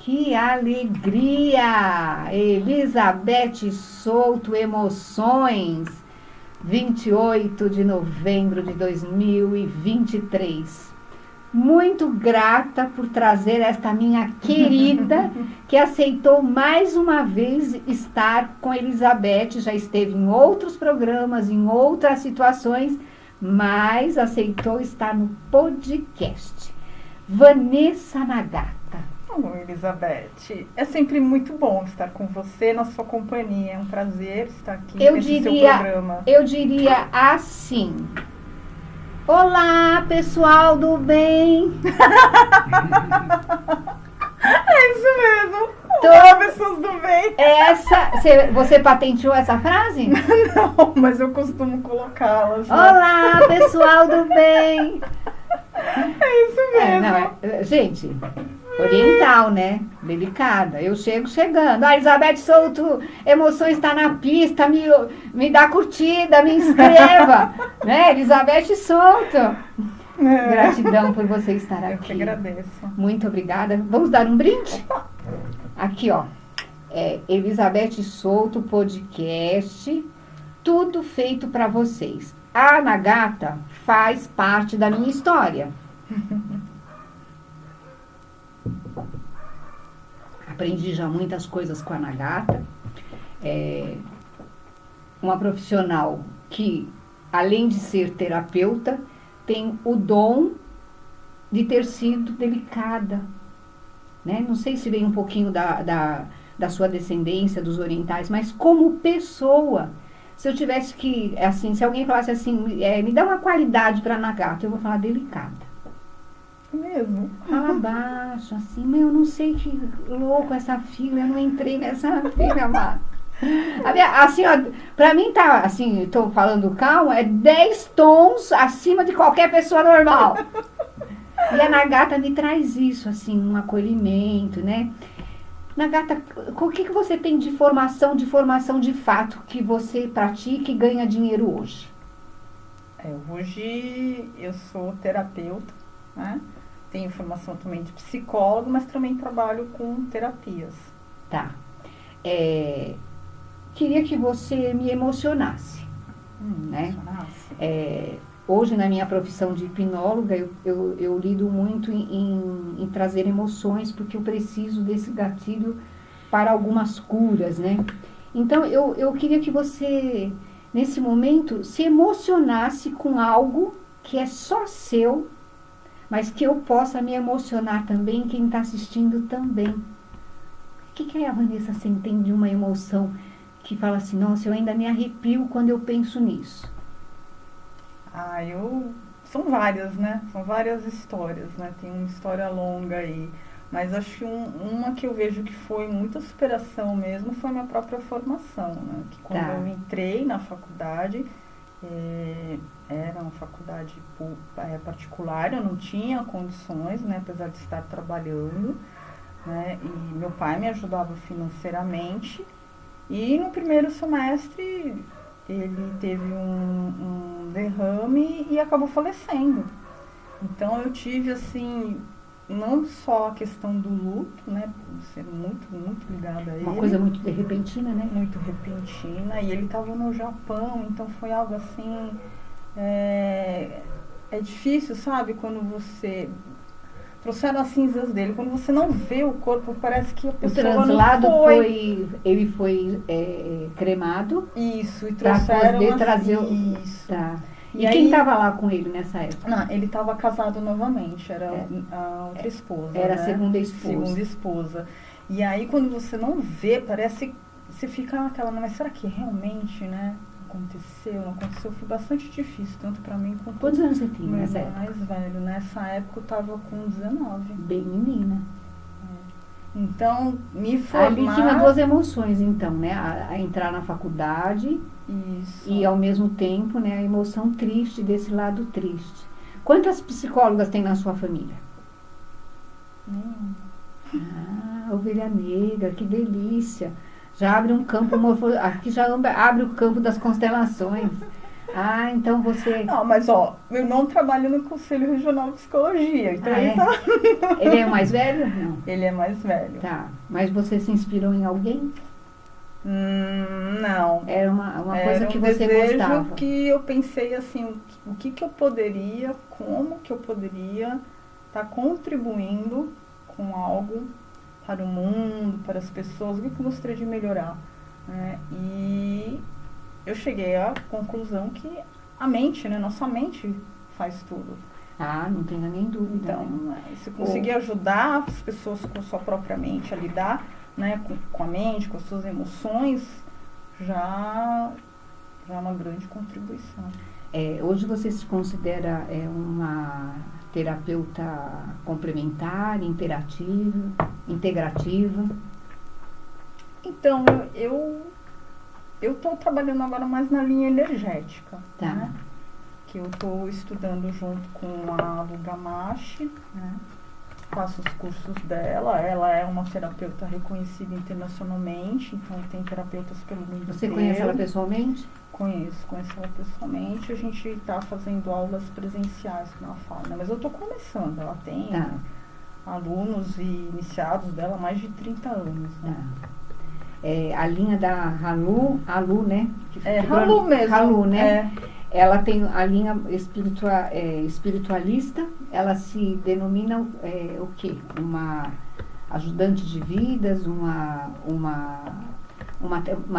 Que alegria! Elizabeth Souto, Emoções, 28 de novembro de 2023. Muito grata por trazer esta minha querida, que aceitou mais uma vez estar com Elizabeth, já esteve em outros programas, em outras situações, mas aceitou estar no podcast. Vanessa Nagata. Oi, Elizabeth. É sempre muito bom estar com você, na sua companhia. É um prazer estar aqui nesse seu programa. Eu diria assim. Olá, pessoal do bem. É isso mesmo. Olá, pessoas do bem. Você patenteou essa frase? Não, mas eu costumo colocá-las. Né? Olá, pessoal do bem. É isso mesmo. Gente, oriental, né? Delicada. Eu chegando. Elizabeth Souto, Emoções está na pista, me dá curtida, me inscreva. Né? Elizabeth Souto. Gratidão por você estar aqui. Eu que agradeço. Muito obrigada. Vamos dar um brinde? Aqui, ó. Elizabeth Souto, podcast. Tudo feito para vocês. A Nagata faz parte da minha história. Aprendi já muitas coisas com a Nagata. Uma profissional que, além de ser terapeuta, tem o dom de ter sido delicada. Né? Não sei se vem um pouquinho da sua descendência, dos orientais, mas como pessoa, se eu tivesse que, assim, se alguém falasse assim, me dá uma qualidade para a Nagata, eu vou falar delicada. Mesmo. Fala baixo, assim, eu não sei que louco essa fila, eu não entrei nessa fila, amada. Assim, ó, pra mim tá, assim, tô falando calma, 10 tons acima de qualquer pessoa normal. E a Nagata me traz isso, assim, um acolhimento, né? Nagata, o que você tem de formação de fato que você pratica e ganha dinheiro hoje? Hoje eu sou terapeuta, né? Tenho formação também de psicólogo, mas também trabalho com terapias. Tá. Queria que você me emocionasse. Né? Hoje, na minha profissão de hipnóloga, eu lido muito em trazer emoções, porque eu preciso desse gatilho para algumas curas, né? Então, eu queria que você, nesse momento, se emocionasse com algo que é só seu, mas que eu possa me emocionar também, quem está assistindo também. O que a Vanessa se entende de uma emoção que fala assim, nossa, eu ainda me arrepio quando eu penso nisso? São várias, né? São várias histórias, né? Tem uma história longa aí. Mas acho que uma que eu vejo que foi muita superação mesmo foi a minha própria formação, né? Que quando eu entrei na faculdade, era uma faculdade particular, eu não tinha condições, né? Apesar de estar trabalhando, né? E meu pai me ajudava financeiramente. E no primeiro semestre ele teve um derrame e acabou falecendo. Então eu tive, assim, não só a questão do luto, né, por ser muito, muito ligada a ele. Uma coisa muito repentina, né? Muito repentina, e ele estava no Japão, então foi algo assim, é difícil, sabe, quando você... Trouxeram as cinzas dele. Quando você não vê o corpo, parece que a pessoa translado não foi. Ele foi cremado. Isso, e trouxeram poder trazer isso. Tá. E quem estava lá com ele nessa época? Não, ele estava casado novamente, era a outra esposa. Era né? a segunda esposa. Segunda esposa. E aí, quando você não vê, parece... Você fica naquela, mas será que realmente, né? Aconteceu, não aconteceu, foi bastante difícil, tanto pra mim quanto... Quantos anos você tinha nessa época? Mais velho, nessa época eu tava com 19. Bem menina. Então, me formar... Ali tinha duas emoções, então, né? A entrar na faculdade. Isso. E, ao mesmo tempo, né, a emoção triste, desse lado triste. Quantas psicólogas tem na sua família? Ovelha negra, que delícia. Já abre um campo, aqui já abre o campo das constelações. Ah, então você... Não, mas ó, meu irmão trabalha no Conselho Regional de Psicologia, então ele tá... Ele é mais velho? Não. Ele é mais velho. Tá, mas você se inspirou em alguém? Não. Era uma coisa que você desejo gostava. Que eu pensei assim, o que eu poderia, como que eu poderia estar contribuindo com algo para o mundo, para as pessoas, o que eu gostaria de melhorar, né? E eu cheguei à conclusão que a mente, né, nossa mente faz tudo. Ah, não tenho nem dúvida. Então, né? se conseguir ajudar as pessoas com sua própria mente a lidar, né, com a mente, com as suas emoções, já é uma grande contribuição. Hoje você se considera uma terapeuta complementar, integrativa? Então, eu estou trabalhando agora mais na linha energética, Tá. né? Que eu estou estudando junto com a Lu Gamache, né? Faço os cursos dela. Ela é uma terapeuta reconhecida internacionalmente, então tem terapeutas pelo mundo inteiro. Você conhece ela pessoalmente? Conheço ela pessoalmente. A gente está fazendo aulas presenciais, como ela fala, né? Mas eu estou começando, ela tem alunos e iniciados dela há mais de 30 anos. Né? A linha da Halu, né? Halu mesmo. Halu, né? Ela tem a linha espiritualista, ela se denomina o quê? Uma ajudante de vidas, uma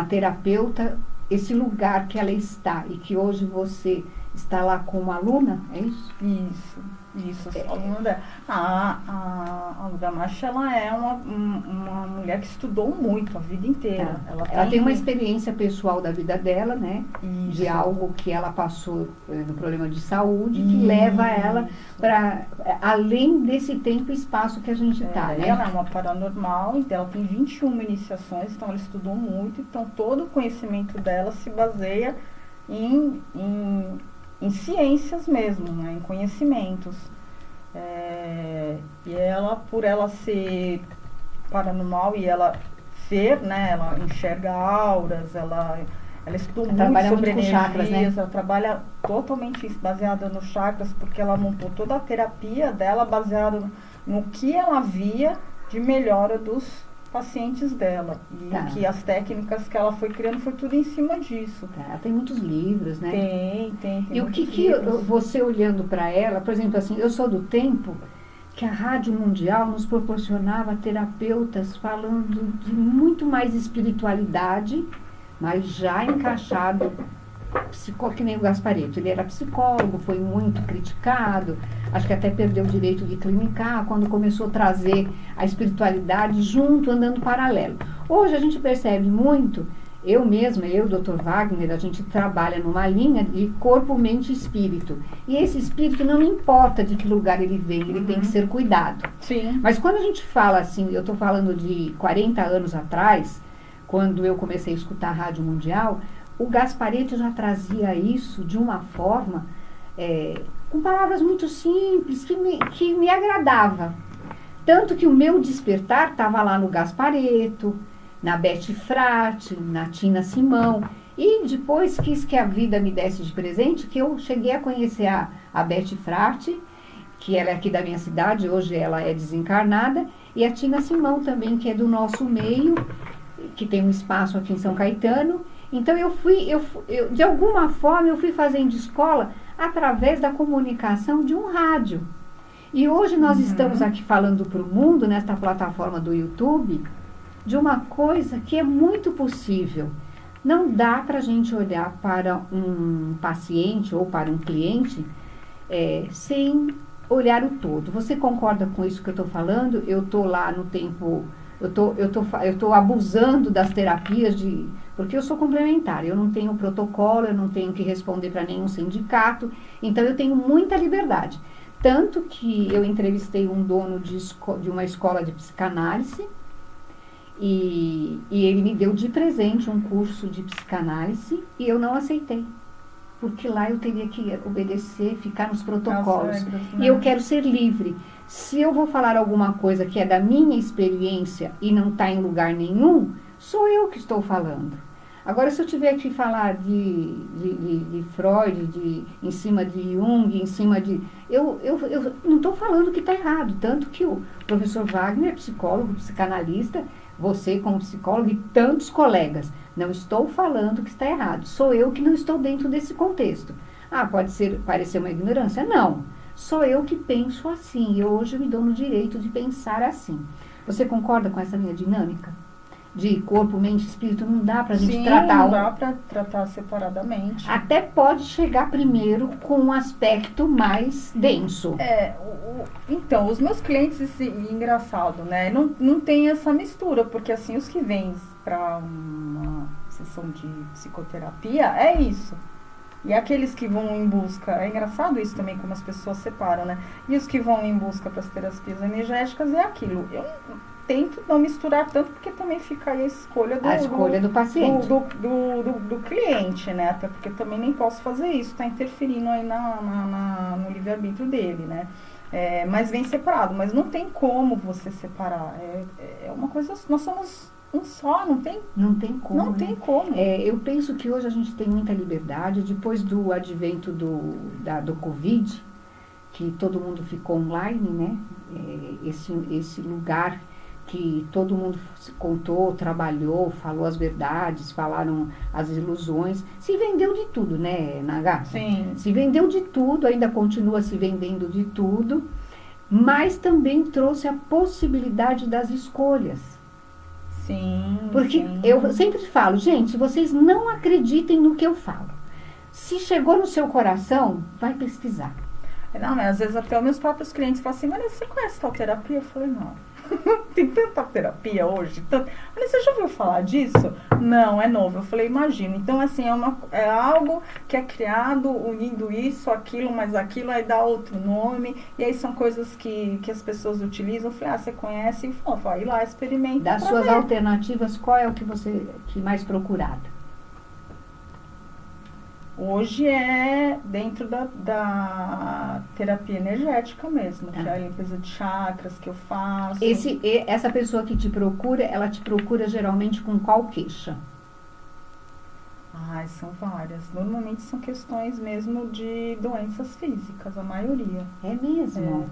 terapeuta. Esse lugar que ela está e que hoje você está lá como aluna, é isso? Isso, aluna dela. A Lu Gamache, ela é uma mulher que estudou muito a vida inteira. Ela tem uma experiência pessoal da vida dela, né? Isso. De algo que ela passou no problema de saúde, que leva ela para além desse tempo e espaço que a gente está, né? Ela é uma paranormal, então ela tem 21 iniciações, então ela estudou muito, então todo o conhecimento dela se baseia em ciências mesmo, né, em conhecimentos. E ela, por ela ser paranormal e ela ver, né, ela enxerga auras, ela estudou muito sobre energias, chakras, né? Ela trabalha totalmente baseada nos chakras, porque ela montou toda a terapia dela baseada no que ela via de melhora dos pacientes dela. E que as técnicas que ela foi criando foi tudo em cima disso. Tem muitos livros, né? Tem E o que você olhando para ela, por exemplo, assim, eu sou do tempo que a Rádio Mundial nos proporcionava terapeutas falando de muito mais espiritualidade, mas já encaixado, que nem o Gasparetto. Ele era psicólogo, foi muito criticado, acho que até perdeu o direito de clinicar, quando começou a trazer a espiritualidade junto, andando paralelo. Hoje a gente percebe muito, eu mesma, Dr. Wagner, a gente trabalha numa linha de corpo, mente e espírito. E esse espírito não importa de que lugar ele vem, ele tem que ser cuidado. Sim. Mas quando a gente fala assim, eu estou falando de 40 anos atrás, quando eu comecei a escutar a Rádio Mundial, o Gasparetto já trazia isso de uma forma, com palavras muito simples, que me agradava. Tanto que o meu despertar estava lá no Gasparetto, na Beth Frati, na Tina Simão. E depois quis que a vida me desse de presente, que eu cheguei a conhecer a Beth Frati, que ela é aqui da minha cidade, hoje ela é desencarnada, e a Tina Simão também, que é do nosso meio, que tem um espaço aqui em São Caetano. Então eu de alguma forma eu fui fazendo escola através da comunicação de um rádio. E hoje nós estamos aqui falando para o mundo, nesta plataforma do YouTube, de uma coisa que é muito possível. Não dá para a gente olhar para um paciente ou para um cliente sem olhar o todo. Você concorda com isso que eu estou falando? Eu estou lá no tempo... Eu tô abusando das terapias porque eu sou complementar, eu não tenho protocolo, eu não tenho que responder para nenhum sindicato, então eu tenho muita liberdade. Tanto que eu entrevistei um dono de uma escola de psicanálise e ele me deu de presente um curso de psicanálise e eu não aceitei. Porque lá eu teria que obedecer, ficar nos protocolos. E eu quero ser livre. Se eu vou falar alguma coisa que é da minha experiência e não está em lugar nenhum, sou eu que estou falando. Agora, se eu tiver que falar de Freud, em cima de Jung, em cima de... Eu não estou falando que está errado, tanto que o professor Wagner é psicólogo, psicanalista, você como psicólogo e tantos colegas. Não estou falando que está errado, sou eu que não estou dentro desse contexto. Ah, pode parecer uma ignorância? Não, sou eu que penso assim, e hoje eu me dou no direito de pensar assim. Você concorda com essa minha dinâmica? De corpo, mente e espírito, não dá pra gente tratar... Não dá pra tratar separadamente. Até pode chegar primeiro com um aspecto mais denso. Então, os meus clientes, engraçado, né? Não tem essa mistura, porque assim, os que vêm para uma sessão de psicoterapia, é isso. E aqueles que vão em busca, é engraçado isso também, como as pessoas separam, né? E os que vão em busca para as terapias energéticas é aquilo. Eu tento não misturar tanto, porque também fica aí a escolha do paciente. Do cliente, né? Até porque também nem posso fazer isso, está interferindo aí no livre-arbítrio dele, né? Mas vem separado, mas não tem como você separar. É uma coisa, nós somos um só, não tem? Não tem como. Não tem como. Eu penso que hoje a gente tem muita liberdade, depois do advento do Covid, que todo mundo ficou online, né? Esse lugar que todo mundo se contou, trabalhou, falou as verdades, falaram as ilusões, se vendeu de tudo, né, Nagata? Sim. Se vendeu de tudo, ainda continua se vendendo de tudo, mas também trouxe a possibilidade das escolhas. Sim. Porque sim. Eu sempre falo, gente, vocês não acreditem no que eu falo. Se chegou no seu coração, vai pesquisar. Não, mas às vezes até os meus próprios clientes falam assim, mas você conhece tal terapia? Eu falei, não. Tem tanta terapia hoje. Mas você já ouviu falar disso? Não, é novo. Eu falei, imagina. Então, assim, é algo que é criado unindo isso, aquilo, mais aquilo, aí dá outro nome. E aí são coisas que as pessoas utilizam. Eu falei, você conhece? E falou, vai lá, experimenta. Das suas alternativas, qual é o que mais procurado? Hoje é dentro da terapia energética mesmo, que é a limpeza de chakras que eu faço. Essa pessoa que te procura, ela te procura geralmente com qual queixa? São várias. Normalmente são questões mesmo de doenças físicas, a maioria. É mesmo?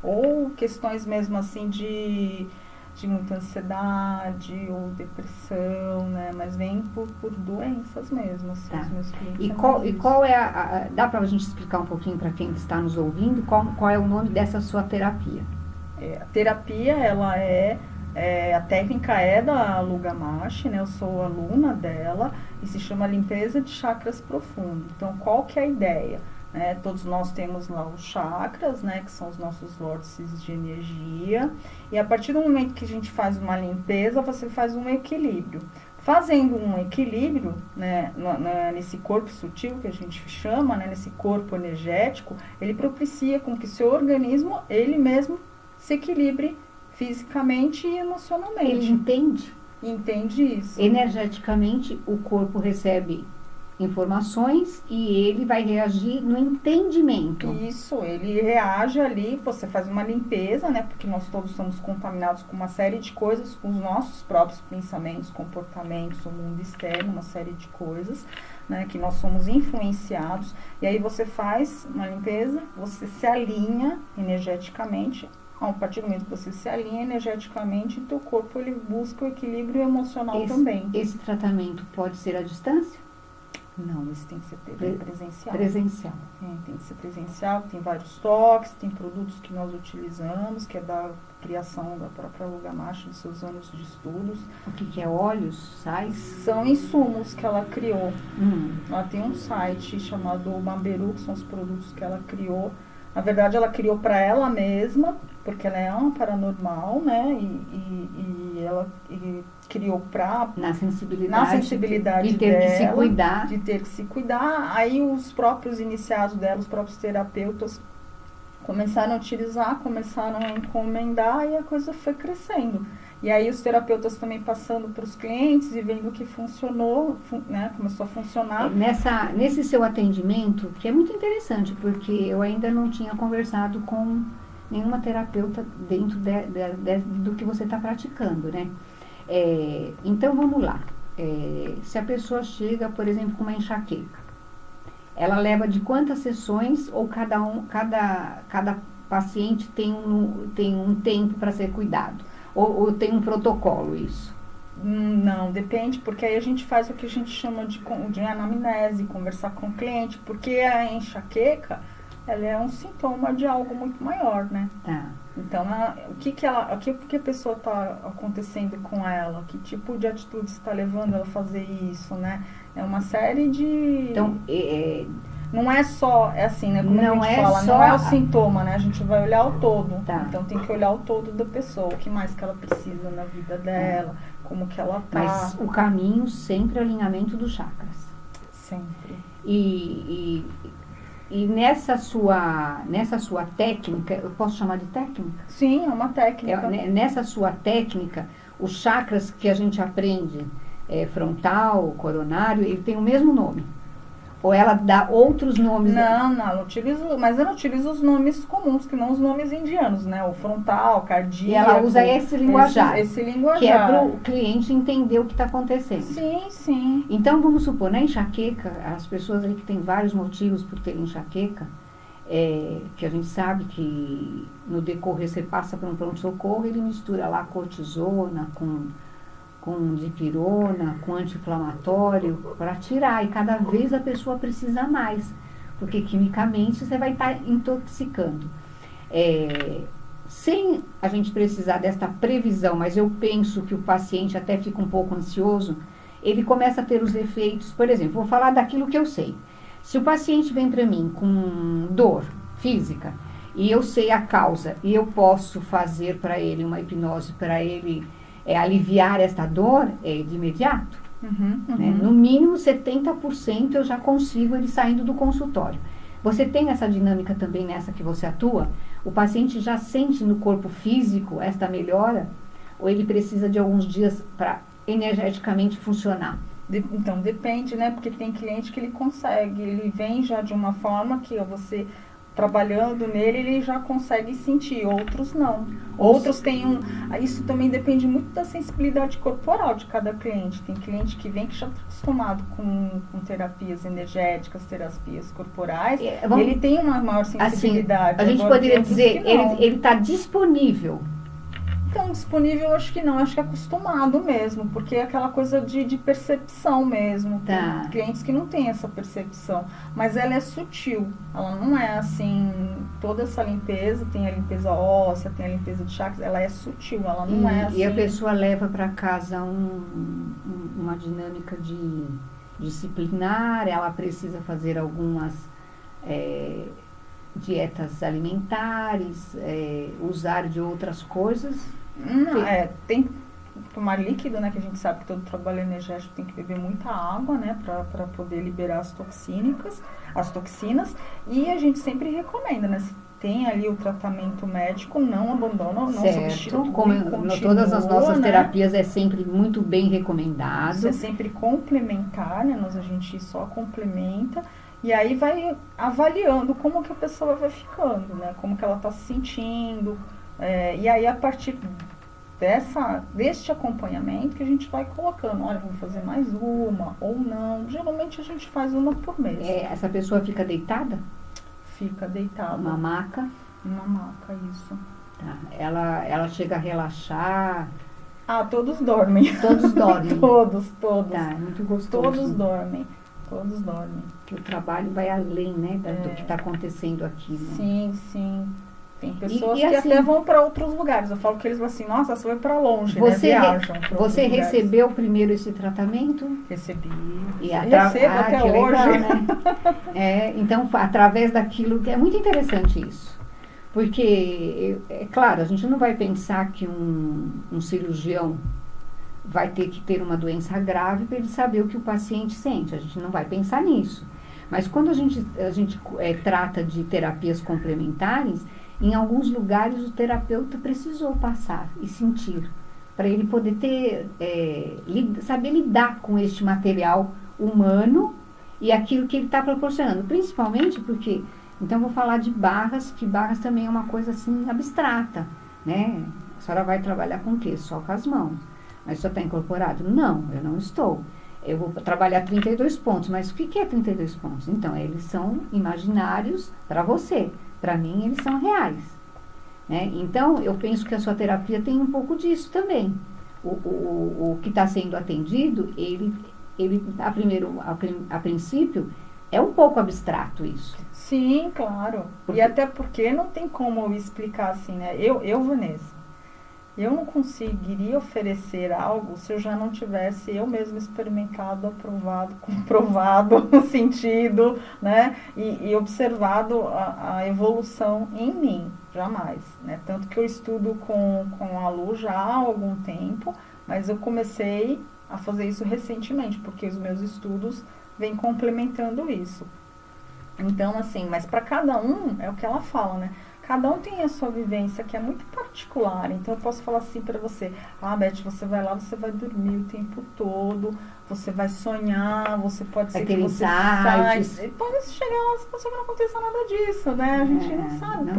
Ou questões mesmo assim de muita ansiedade ou depressão, né? Mas vem por doenças mesmo, assim, os meus clientes. E qual é dá pra gente explicar um pouquinho para quem está nos ouvindo, qual é o nome dessa sua terapia? A terapia, ela a técnica é da Lu Gamache, né? Eu sou aluna dela e se chama limpeza de chakras profundo. Então, qual que é a ideia? Todos nós temos lá os chakras, né, que são os nossos vórtices de energia, e a partir do momento que a gente faz uma limpeza, você faz um equilíbrio. Fazendo um equilíbrio, né, nesse corpo sutil que a gente chama, né, nesse corpo energético, ele propicia com que seu organismo, ele mesmo, se equilibre fisicamente e emocionalmente. Ele entende? Entende isso. Energeticamente, o corpo recebe informações e ele vai reagir no entendimento. Isso, ele reage ali, você faz uma limpeza, né? Porque nós todos somos contaminados com uma série de coisas, com os nossos próprios pensamentos, comportamentos, o mundo externo, uma série de coisas, né? Que nós somos influenciados. E aí você faz uma limpeza, você se alinha energeticamente. A partir do momento que você se alinha energeticamente, o teu corpo ele busca o equilíbrio emocional também. Esse tratamento pode ser à distância? Não, esse tem que ser presencial. Presencial. Tem que ser presencial, tem vários toques, tem produtos que nós utilizamos, que é da criação da própria Lu Gamache, dos seus anos de estudos. O que é óleos, sais? São insumos que ela criou. Ela tem um site chamado Mamberu, que são os produtos que ela criou. Na verdade, ela criou para ela mesma, porque ela é uma paranormal, né? E ela criou para... Na sensibilidade de ter dela, que se cuidar. De ter que se cuidar. Aí os próprios iniciados dela, os próprios terapeutas, começaram a utilizar, começaram a encomendar e a coisa foi crescendo. E aí os terapeutas também passando para os clientes e vendo que funcionou, né, começou a funcionar. Nesse seu atendimento, que é muito interessante, porque eu ainda não tinha conversado com nenhuma terapeuta dentro do que você está praticando, né? Então, vamos lá. se a pessoa chega, por exemplo, com uma enxaqueca, ela leva de quantas sessões ou cada paciente tem um tempo para ser cuidado? Ou tem um protocolo isso? Não, depende, porque aí a gente faz o que a gente chama de anamnese, conversar com o cliente, porque a enxaqueca, ela é um sintoma de algo muito maior, né? Tá. Então, o que a pessoa está acontecendo com ela? Que tipo de atitude está levando ela a fazer isso, né? É uma série de... Então, não é só, é assim, né? Como não a gente é fala, só não é o sintoma, né? A gente vai olhar o todo. Tá. Então, tem que olhar o todo da pessoa. O que mais que ela precisa na vida dela, como que ela tá. Mas o caminho sempre é o alinhamento dos chakras. Sempre. E nessa sua técnica, eu posso chamar de técnica? Sim, é uma técnica. Nessa sua técnica, os chakras que a gente aprende, frontal, coronário, ele tem o mesmo nome? Ou ela dá outros nomes? Não, mas eu não utilizo os nomes comuns, que não os nomes indianos, né? O frontal, cardíaco. E ela usa esse linguajar. Esse linguajar. Que é para o cliente entender o que está acontecendo. Sim, sim. Então, vamos supor, na enxaqueca, as pessoas aí que têm vários motivos por terem enxaqueca, que a gente sabe que no decorrer você passa por um pronto-socorro, ele mistura lá cortisona com dipirona, com anti-inflamatório, para tirar. E cada vez a pessoa precisa mais, porque quimicamente você vai estar intoxicando. Sem a gente precisar desta previsão, mas eu penso que o paciente até fica um pouco ansioso, ele começa a ter os efeitos. Por exemplo, vou falar daquilo que eu sei. Se o paciente vem para mim com dor física, e eu sei a causa, e eu posso fazer para ele uma hipnose, para ele aliviar esta dor de imediato, né? No mínimo 70% eu já consigo ele saindo do consultório. Você tem essa dinâmica também nessa que você atua? O paciente já sente no corpo físico esta melhora? Ou ele precisa de alguns dias para energeticamente funcionar? Então, depende, né? Porque tem cliente que ele consegue, ele vem já de uma forma que você... trabalhando nele, ele já consegue sentir, outros não. Outros têm isso também depende muito da sensibilidade corporal de cada cliente. Tem cliente que vem que já está acostumado com terapias energéticas, terapias corporais, e ele tem uma maior sensibilidade. Assim, a gente poderia dizer, ele está disponível. Então, disponível, eu acho que não, acho que é acostumado mesmo, porque é aquela coisa de percepção mesmo. Tá. Tem clientes que não têm essa percepção, mas ela é sutil, ela não é assim, toda essa limpeza, tem a limpeza óssea, tem a limpeza de chakras, ela é sutil, ela não é assim. E a pessoa leva para casa uma dinâmica de disciplinar, ela precisa fazer algumas dietas alimentares, usar de outras coisas. Não, tem que tomar líquido, né? Que a gente sabe que todo trabalho energético tem que beber muita água, né? Para poder liberar as toxinas. E a gente sempre recomenda, né? Se tem ali o tratamento médico, não abandona, não substitui. Como todas as nossas terapias é sempre muito bem recomendado. Isso é sempre complementar, né? A gente só complementa. E aí vai avaliando como que a pessoa vai ficando, né? Como que ela está se sentindo. E aí, a partir deste acompanhamento que a gente vai colocando, olha, vamos fazer mais uma ou não. Geralmente a gente faz uma por mês. Essa pessoa fica deitada? Fica deitada. Uma maca? Uma maca, isso. Tá. Ela chega a relaxar? Todos dormem. Todos dormem? Todos. Tá, muito gostoso. Todos dormem. Que o trabalho vai além, né, do que está acontecendo aqui, né? Sim. Tem pessoas que assim, até vão para outros lugares. Eu falo que eles vão assim, nossa, você vai para longe, né? Viajam. Você recebeu primeiro esse tratamento? Recebi. E recebo até hoje. Legal, né? Então, através daquilo que é muito interessante isso. Porque, claro, a gente não vai pensar que um cirurgião vai ter que ter uma doença grave para ele saber o que o paciente sente. A gente não vai pensar nisso. Mas quando a gente trata de terapias complementares, em alguns lugares o terapeuta precisou passar e sentir, para ele poder saber lidar com este material humano e aquilo que ele está proporcionando. Principalmente porque, então vou falar de barras, que barras também é uma coisa assim abstrata, né? A senhora vai trabalhar com o quê? Só com as mãos. Mas só está incorporado? Não, eu não estou. Eu vou trabalhar 32 pontos, mas o que é 32 pontos? Então, eles são imaginários para você. Para mim, eles são reais. Né? Então, eu penso que a sua terapia tem um pouco disso também. O que está sendo atendido, ele a princípio, é um pouco abstrato isso. Sim, claro. E até porque não tem como eu explicar assim, né? Vanessa, eu não conseguiria oferecer algo se eu já não tivesse eu mesmo experimentado, aprovado, comprovado, sentido, né? E observado a evolução em mim, jamais, né? Tanto que eu estudo com a Lu já há algum tempo, mas eu comecei a fazer isso recentemente, porque os meus estudos vêm complementando isso. Então, assim, mas para cada um, é o que ela fala, né? Cada um tem a sua vivência que é muito particular. Então, eu posso falar assim para você: Beth, você vai lá, você vai dormir o tempo todo, você vai sonhar, você pode ser que você saia. Pode chegar lá, pode ser que não aconteça nada disso, né? A gente não sabe.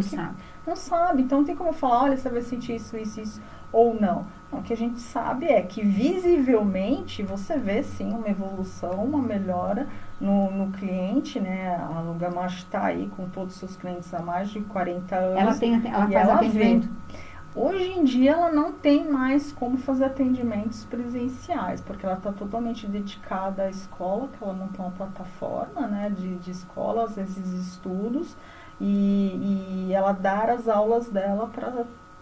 Não sabe. Então, não tem como eu falar: olha, você vai sentir isso, ou não. O que a gente sabe é que visivelmente você vê sim uma evolução, uma melhora no cliente, né? A Lu Gamache está aí com todos os seus clientes há mais de 40 anos. Ela faz atendimento. Hoje em dia ela não tem mais como fazer atendimentos presenciais, porque ela está totalmente dedicada à escola, que ela montou uma plataforma, né, de escolas, esses estudos, e ela dar as aulas dela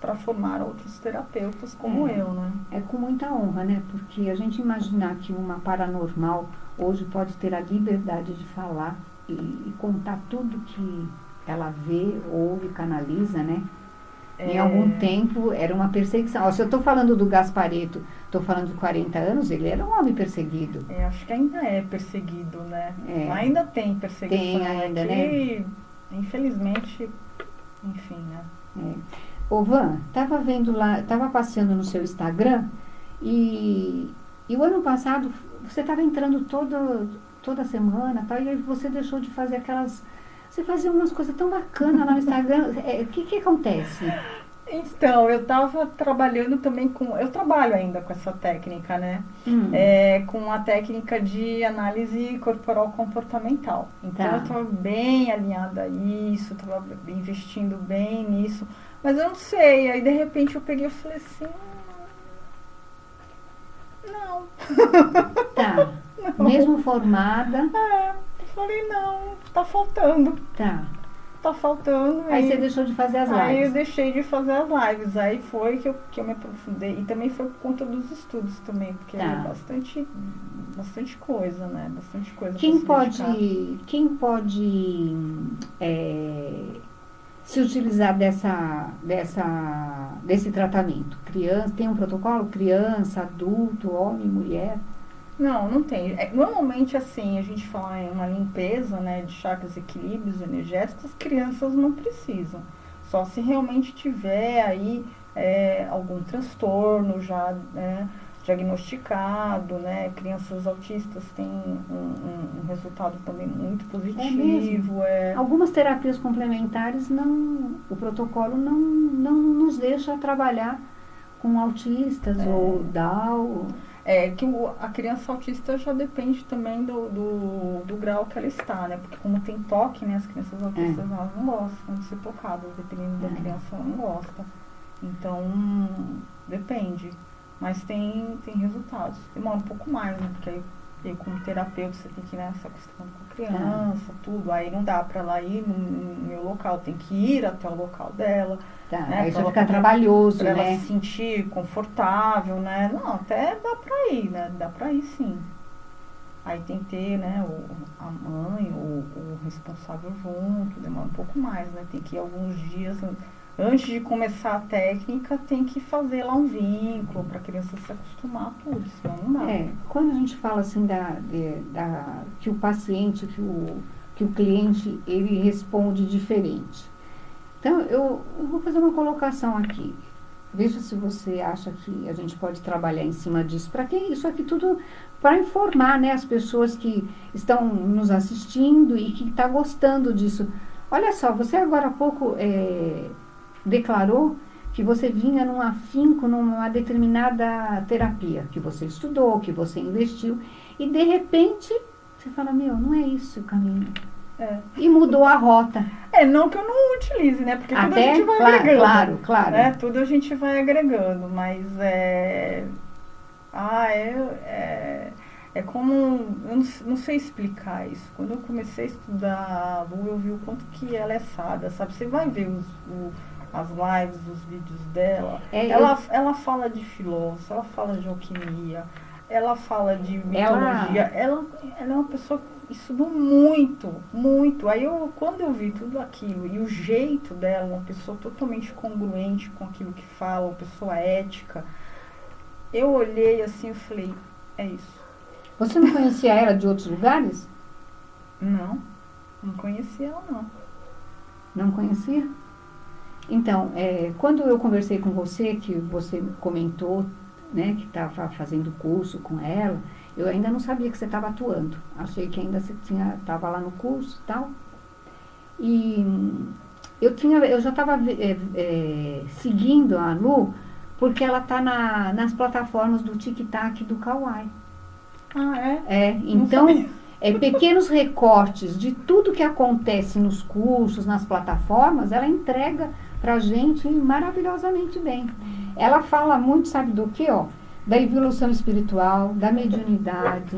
para formar outros terapeutas como eu, né? É com muita honra, né? Porque a gente imaginar que uma paranormal hoje pode ter a liberdade de falar e contar tudo que ela vê, ouve, canaliza, né? Em algum tempo era uma perseguição. Se eu estou falando do Gasparetto, estou falando de 40 anos, ele era um homem perseguido. Acho que ainda é perseguido, né? Ainda tem perseguição. Tem ainda, né? Infelizmente, enfim, né? Ô Van, estava passeando no seu Instagram e o ano passado você estava entrando toda semana, tá, e aí você deixou de fazer você fazia umas coisas tão bacanas lá no Instagram. O que acontece? Então, eu estava trabalhando também eu trabalho ainda com essa técnica, né? Com a técnica de análise corporal comportamental. Então, eu estava bem alinhada a isso, estava investindo bem nisso. Mas eu não sei, aí de repente eu peguei e falei assim, não. Tá, não. Mesmo formada. Eu falei, não, tá faltando. Tá faltando. Aí você deixou de fazer as lives. Aí eu deixei de fazer as lives, aí foi que eu me aprofundei, e também foi por conta dos estudos também, porque é bastante coisa, né, bastante coisa. Quem pode se utilizar desse tratamento? Criança, tem um protocolo? Criança, adulto, homem, mulher? Não tem. Normalmente, assim, a gente fala em uma limpeza, né, de chakras, equilíbrios energéticos, as crianças não precisam. Só se realmente tiver aí algum transtorno já, né, diagnosticado, né? Crianças autistas têm um resultado também muito positivo. Algumas terapias complementares o protocolo não nos deixa trabalhar com autistas ou Down. Que a criança autista já depende também do grau que ela está, né? Porque como tem toque, né? As crianças autistas elas não gostam de ser tocadas, dependendo da criança, ela não gosta. Então, depende. Mas tem resultados. Demora um pouco mais, né? Porque aí, como terapeuta, você tem que ir, né, se acostumando com a criança, tudo. Aí não dá pra ela ir no meu local, tem que ir até o local dela. Né, aí já fica trabalhoso, pra né? ela se sentir confortável, né? Não, até dá pra ir, né? Dá pra ir sim. Aí tem que ter, né, a mãe ou o responsável junto, demora um pouco mais, né? Tem que ir alguns dias antes de começar a técnica, tem que fazer lá um vínculo para a criança se acostumar a tudo, senão não dá. Quando a gente fala assim que o paciente, que o cliente, ele responde diferente. Então, eu vou fazer uma colocação aqui. Veja se você acha que a gente pode trabalhar em cima disso. Para que isso aqui tudo para informar, né, as pessoas que estão nos assistindo e que estão gostando disso. Olha só, você agora há pouco declarou que você vinha num afinco, numa determinada terapia, que você estudou, que você investiu, e de repente você fala, não é isso o caminho. E mudou a rota. Não que eu não utilize, né? Porque tudo até, a gente vai agregando. Claro. Né? Tudo a gente vai agregando, mas é como... Eu não sei explicar isso. Quando eu comecei a estudar a Lu, eu vi o quanto que ela é sábia, sabe? Você vai ver as lives, os vídeos dela. Ela fala de filósofo, ela fala de alquimia, ela fala de mitologia. Ela é uma pessoa que estudou muito, muito. Aí quando eu vi tudo aquilo e o jeito dela, uma pessoa totalmente congruente com aquilo que fala, uma pessoa ética, eu olhei assim e falei, é isso. Você não conhecia ela de outros lugares? Não conhecia ela, não. Não conhecia? Então, quando eu conversei com você, que você comentou, né, que estava fazendo curso com ela, eu ainda não sabia que você estava atuando. Achei que ainda você estava lá no curso e tal. E eu já estava seguindo a Lu, porque ela está nas plataformas do TikTok e do Kawaii. Então, pequenos recortes de tudo que acontece nos cursos, nas plataformas, ela entrega pra gente maravilhosamente bem. Ela fala muito, sabe do quê? Da evolução espiritual, da mediunidade,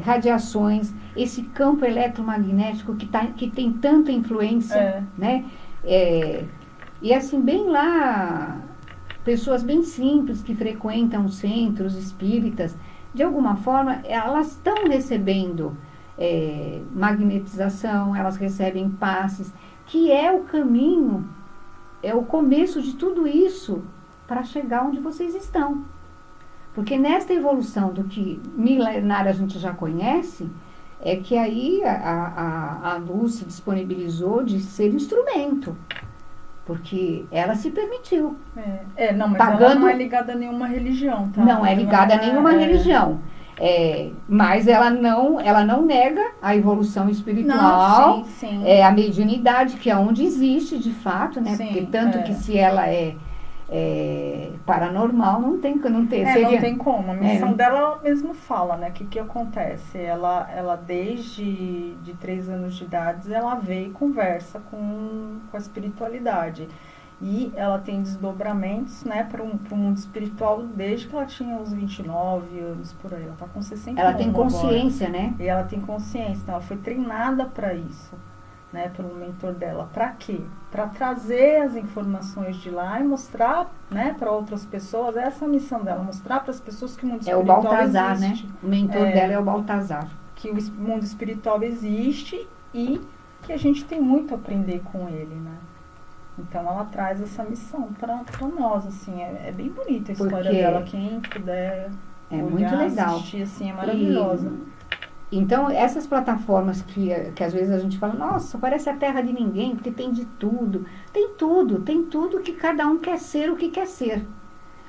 radiações, esse campo eletromagnético que tem tanta influência, né? E assim, bem lá, pessoas bem simples que frequentam centros espíritas, de alguma forma, elas estão recebendo magnetização, elas recebem passes, que é o caminho, é o começo de tudo isso para chegar onde vocês estão. Porque nesta evolução do que milenar a gente já conhece, é que aí a luz se disponibilizou de ser instrumento. Porque ela se permitiu. Não, mas ela não é ligada a nenhuma religião, tá? Não é ligada a nenhuma religião. Mas ela não nega a evolução espiritual, não, sim. A mediunidade, que é onde existe de fato, né? Sim, porque tanto que se ela é paranormal, não tem seria... Não tem como. A missão dela, ela mesma fala, né? O que acontece? Ela desde de 3 anos de idade, ela vê e conversa com a espiritualidade. E ela tem desdobramentos, né, para o mundo espiritual desde que ela tinha uns 29 anos, por aí. Ela está com 61 Ela tem consciência, agora, né? E ela tem consciência. Então, ela foi treinada para isso, né, pelo mentor dela. Para quê? Para trazer as informações de lá e mostrar, né, para outras pessoas. Essa é a missão dela, mostrar para as pessoas que o mundo espiritual existe. É o Baltazar, né? O mentor dela é o Baltazar. Que o mundo espiritual existe e que a gente tem muito a aprender com ele, né? Então ela traz essa missão para nós, assim, é bem bonita a história dela, quem puder olhar, muito legal. Assistir, assim, é maravilhosa. Então essas plataformas que às vezes a gente fala, nossa, parece a terra de ninguém, porque tem de tudo. Tem tudo que cada um quer ser o que quer ser.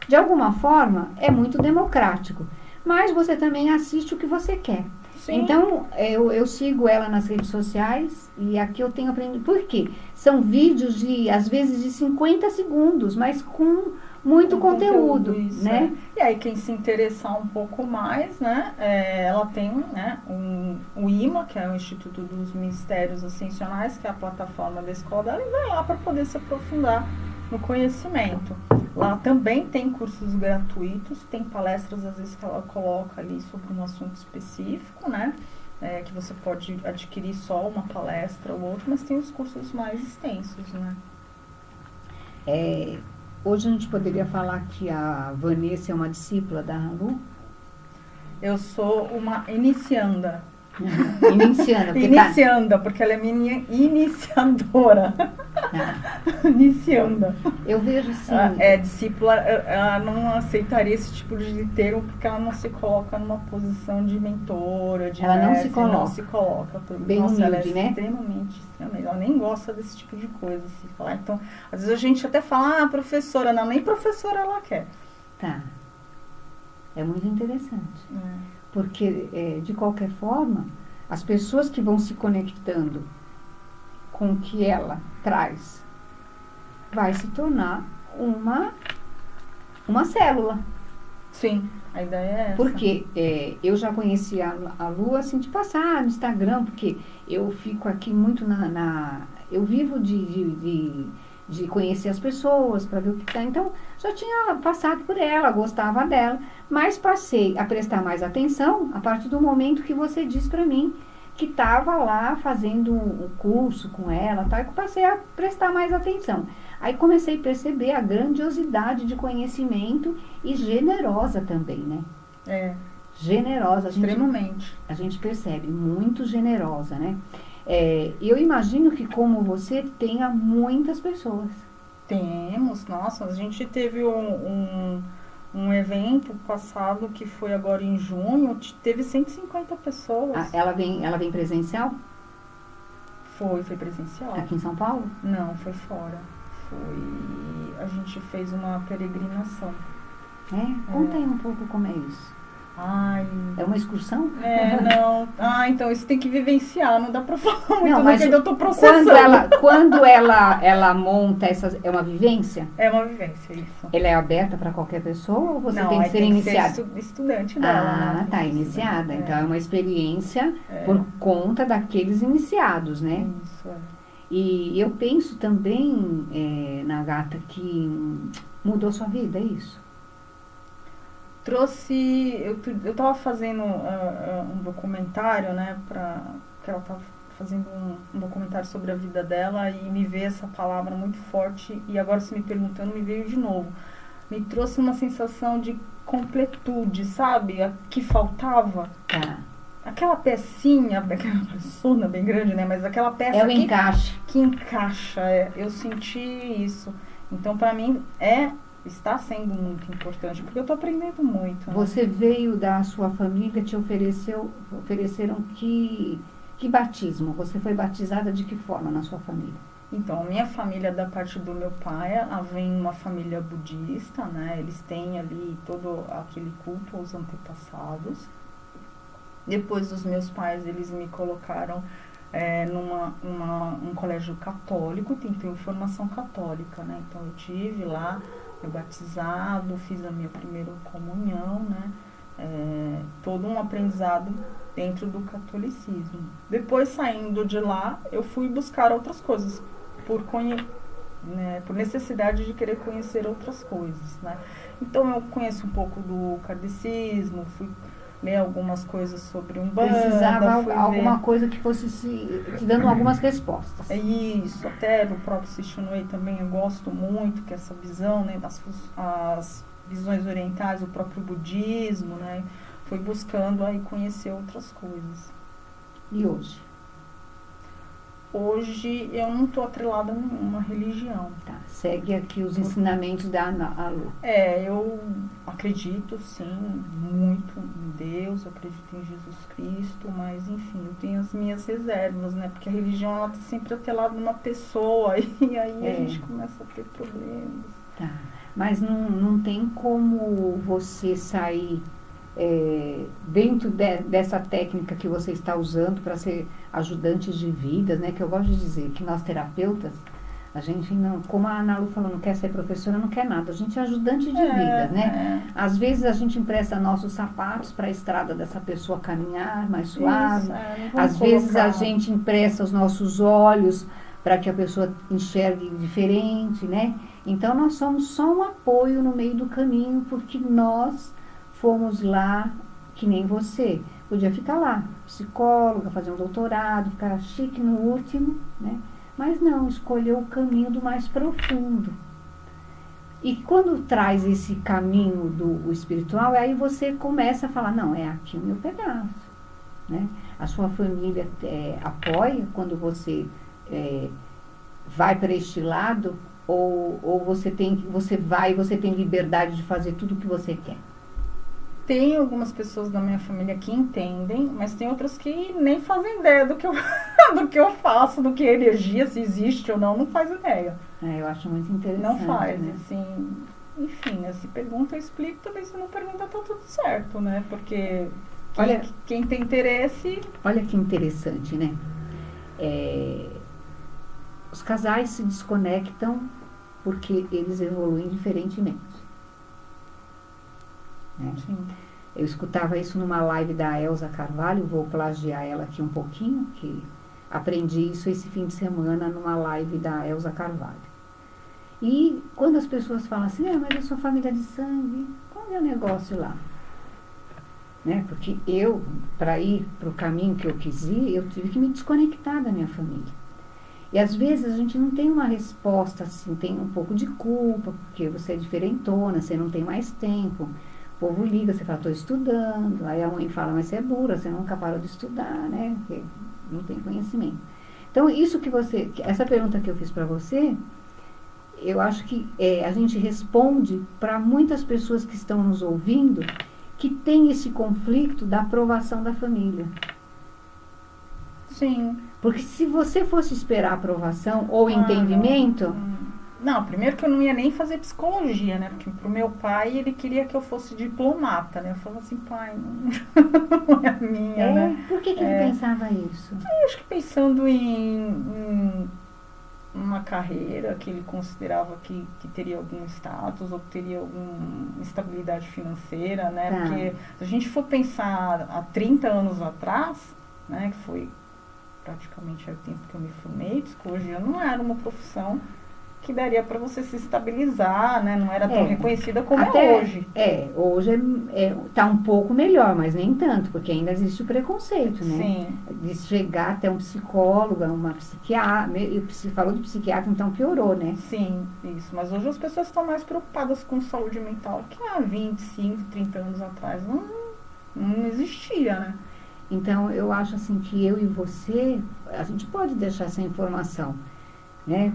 De alguma forma, é muito democrático, mas você também assiste o que você quer. Sim. Então, eu sigo ela nas redes sociais e aqui eu tenho aprendido. Por quê? São vídeos às vezes, de 50 segundos, mas com muito conteúdo, isso, né? E aí, quem se interessar um pouco mais, né? Ela tem, né, o IMA, que é o Instituto dos Mistérios Ascensionais, que é a plataforma da escola dela, e vai lá para poder se aprofundar no conhecimento. Lá também tem cursos gratuitos, tem palestras às vezes que ela coloca ali sobre um assunto específico, né? Que você pode adquirir só uma palestra ou outra, mas tem os cursos mais extensos, né? Hoje a gente poderia falar que a Vanessa é uma discípula da Lu? Eu sou uma inicianda. Inicianda, porque ela é minha iniciadora. Inicianda. Eu vejo sim. Discípula, ela não aceitaria esse tipo de termo porque ela não se coloca numa posição de mentora, de ela mestre, não se coloca. Bem humilde, ela é né? Extremamente. Ela nem gosta desse tipo de coisa. Assim, falar. Então, às vezes a gente até fala, professora, não, nem professora ela quer. Tá. É muito interessante. Porque, de qualquer forma, as pessoas que vão se conectando com o que ela traz, vai se tornar uma célula. Sim, a ideia é essa. Porque eu já conheci a Lu, assim, de passar no Instagram, porque eu fico aqui muito eu vivo de conhecer as pessoas, para ver o que tá. Então, já tinha passado por ela, gostava dela, mas passei a prestar mais atenção a partir do momento que você disse para mim que estava lá fazendo um curso com ela, tá? Eu passei a prestar mais atenção. Aí comecei a perceber a grandiosidade de conhecimento e generosa também, né? Generosa. Extremamente. A gente percebe, muito generosa, né? Eu imagino que como você tenha muitas pessoas. Temos, nossa, a gente teve um evento passado que foi agora em junho, teve 150 pessoas. Ela vem presencial? Foi presencial. Aqui em São Paulo? Não, foi fora. A gente fez uma peregrinação. Conta aí um pouco como é isso. É uma excursão? Não. Então isso tem que vivenciar, não dá pra falar muito, não, mas ainda eu tô processando. Quando ela monta é uma vivência? É uma vivência, isso. Ela é aberta para qualquer pessoa ou você não, tem que ser iniciada? Ser estudante dela. Tá, iniciada. Então é uma experiência por conta daqueles iniciados, né? Isso, E eu penso também, na Agatha, que mudou sua vida, é isso? Eu estava fazendo um documentário, né, que ela estava fazendo um documentário sobre a vida dela e me veio essa palavra muito forte e agora se me perguntando me veio de novo. Me trouxe uma sensação de completude, sabe? Que faltava. Aquela pecinha, aquela persona bem grande, né, mas aquela peça que encaixa. Eu senti isso. Então, para mim, está sendo muito importante, porque eu estou aprendendo muito. Né? Você veio da sua família, te ofereceram que batismo? Você foi batizada de que forma na sua família? Então, minha família, da parte do meu pai, ela vem uma família budista, né? Eles têm ali todo aquele culto aos antepassados. Depois dos meus pais, eles me colocaram um colégio católico, tem formação católica, né? Então, eu tive lá batizado, fiz a minha primeira comunhão, né? Todo um aprendizado dentro do catolicismo. Depois, saindo de lá, eu fui buscar outras coisas, por necessidade de querer conhecer outras coisas, né? Então, eu conheço um pouco do kardecismo, fui ler algumas coisas sobre Umbanda. Precisava alguma coisa que fosse te dando algumas respostas. Isso, até do próprio Sishunuei também eu gosto muito, que é essa visão, né, as visões orientais, o próprio budismo, né, foi buscando aí conhecer outras coisas. E hoje? Hoje eu não estou atrelada a nenhuma religião. Tá, segue aqui os ensinamentos da Lu. Eu acredito sim, muito em Deus, eu acredito em Jesus Cristo, mas enfim, eu tenho as minhas reservas, né? Porque a religião, ela está sempre atrelada numa pessoa e aí a gente começa a ter problemas. Tá, mas não tem como você sair dentro dessa técnica que você está usando para ser ajudantes de vidas, né? Que eu gosto de dizer que nós terapeutas, a gente não, como a Ana Lu falou, não quer ser professora, não quer nada, a gente é ajudante de vidas, né? Às vezes a gente empresta nossos sapatos para a estrada dessa pessoa caminhar mais suave, às vezes a gente empresta os nossos olhos para que a pessoa enxergue diferente, né? Então nós somos só um apoio no meio do caminho, porque nós fomos lá, que nem você. Podia ficar lá, psicóloga, fazer um doutorado, ficar chique no último, né? Mas não, escolheu o caminho do mais profundo. E quando traz esse caminho do espiritual, aí você começa a falar, não, é aqui o meu pedaço, né? A sua família apoia quando você vai para este lado, ou você vai e você tem liberdade de fazer tudo o que você quer? Tem algumas pessoas da minha família que entendem, mas tem outras que nem fazem ideia do que eu, do que eu faço, do que é energia, se existe ou não faz ideia. Eu acho muito interessante. Não faz, né? assim, enfim, né, se pergunta, eu explico, também se não pergunta, tá tudo certo, né? Porque quem tem interesse... Olha que interessante, né? Os casais se desconectam porque eles evoluem diferentemente. Né? Sim. Eu escutava isso numa live da Elza Carvalho, vou plagiar ela aqui um pouquinho, que aprendi isso esse fim de semana numa live da Elza Carvalho. E quando as pessoas falam assim, mas eu sou família de sangue, qual é o negócio lá? Né? Porque eu, para ir para o caminho que eu quis ir, eu tive que me desconectar da minha família. E às vezes a gente não tem uma resposta assim, tem um pouco de culpa, porque você é diferentona, você não tem mais tempo. O povo liga, você fala, estou estudando. Aí a mãe fala, mas você é burra, você nunca parou de estudar, né? Porque não tem conhecimento. Então, essa pergunta que eu fiz para você, eu acho que a gente responde para muitas pessoas que estão nos ouvindo, que tem esse conflito da aprovação da família. Sim. Porque se você fosse esperar aprovação ou entendimento... Não, primeiro que eu não ia nem fazer psicologia, né? Porque pro meu pai, ele queria que eu fosse diplomata, né? Eu falava assim, pai, não é a minha, né? Por que ele pensava isso? Eu acho que pensando em uma carreira que ele considerava que teria algum status ou que teria alguma estabilidade financeira, né? Tá. Porque se a gente for pensar há 30 anos atrás, né? Que foi praticamente o tempo que eu me formei, psicologia não era uma profissão que daria para você se estabilizar, né? Não era tão reconhecida como é hoje. Hoje tá um pouco melhor, mas nem tanto, porque ainda existe o preconceito, né? Sim. De chegar até um psicólogo, uma psiquiatra, e você falou de psiquiatra, então piorou, né? Sim, isso. Mas hoje as pessoas estão mais preocupadas com saúde mental, que há 25, 30 anos atrás não existia, né? Então, eu acho assim que eu e você, a gente pode deixar essa informação. Né?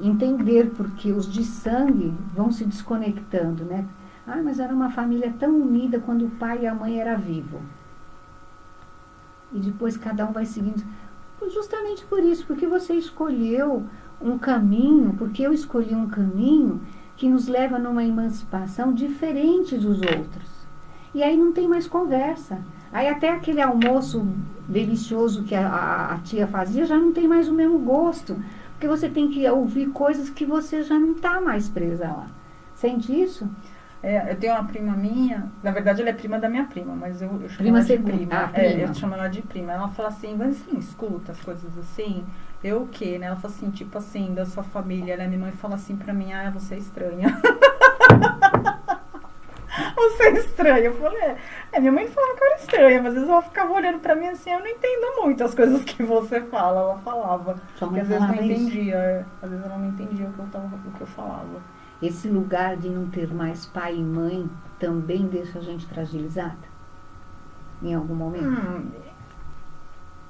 Entender porque os de sangue vão se desconectando, né? Mas era uma família tão unida quando o pai e a mãe eram vivos. E depois cada um vai seguindo. Justamente por isso, porque você escolheu um caminho, porque eu escolhi um caminho que nos leva numa emancipação diferente dos outros. E aí não tem mais conversa. Aí até aquele almoço delicioso que a tia fazia já não tem mais o mesmo gosto. Porque você tem que ouvir coisas que você já não está mais presa lá. Sente isso? Eu tenho uma prima minha, na verdade ela é prima da minha prima, mas eu chamo Prima ela de segunda. prima. Prima. Eu chamo ela de prima. Ela fala assim, mas assim, escuta as coisas assim, eu o quê, né? Ela fala assim, tipo assim, da sua família, né? Minha mãe fala assim pra mim, você é estranha. Você é estranha. Eu falei, minha mãe falava que eu era estranha, mas às vezes ela ficava olhando pra mim assim, eu não entendo muito as coisas que você fala. Ela falava. Porque às vezes não entendia. Às vezes ela não entendia o que eu falava. Esse lugar de não ter mais pai e mãe também deixa a gente fragilizada? Em algum momento?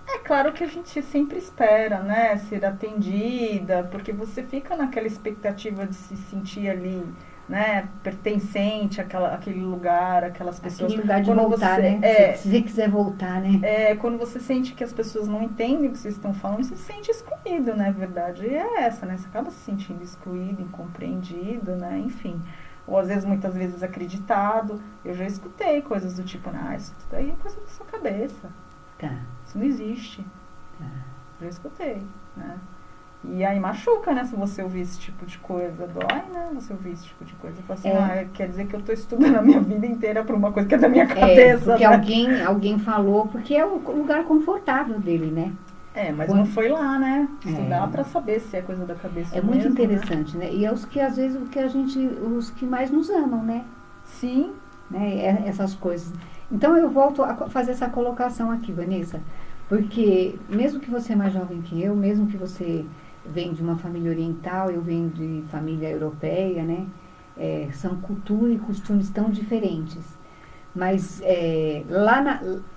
É claro que a gente sempre espera, né? Ser atendida, porque você fica naquela expectativa de se sentir ali, né, pertencente àquele lugar, aquelas pessoas. Aquele lugar de quando voltar, você, né? Se você quiser voltar, né? Quando você sente que as pessoas não entendem o que vocês estão falando, você se sente excluído, né? A verdade é essa, né? Você acaba se sentindo excluído, incompreendido, né? Enfim. Ou às vezes, muitas vezes, acreditado. Eu já escutei coisas do tipo, isso tudo aí é coisa da sua cabeça. Tá. Isso não existe. Tá. Já escutei, né? E aí machuca, né? Se você ouvir esse tipo de coisa, dói, né? Você ouvir esse tipo de coisa. Fala assim, quer dizer que eu estou estudando a minha vida inteira por uma coisa que é da minha cabeça. Porque né? alguém falou, porque é o lugar confortável dele, né? Mas não foi lá, né? Estudar para saber se é coisa da cabeça. É muito interessante, né? E é os que, às vezes, os que mais nos amam, né? Sim. Né? Essas coisas. Então, eu volto a fazer essa colocação aqui, Vanessa, porque mesmo que você é mais jovem que eu, mesmo que você vem de uma família oriental, eu venho de família europeia, né? São cultura e costumes tão diferentes. Mas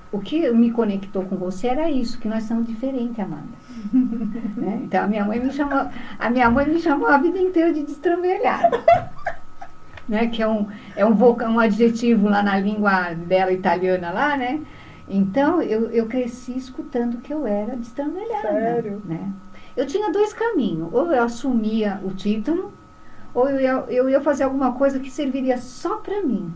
o que me conectou com você era isso, que nós somos diferentes, Amanda. Né? Então a minha mãe me chamou a vida inteira de destrambelhada. Né? Que é um adjetivo lá na língua dela italiana lá, né? Então eu cresci escutando que eu era destrambelhada. Sério? Né? Eu tinha dois caminhos, ou eu assumia o título, ou eu ia fazer alguma coisa que serviria só para mim.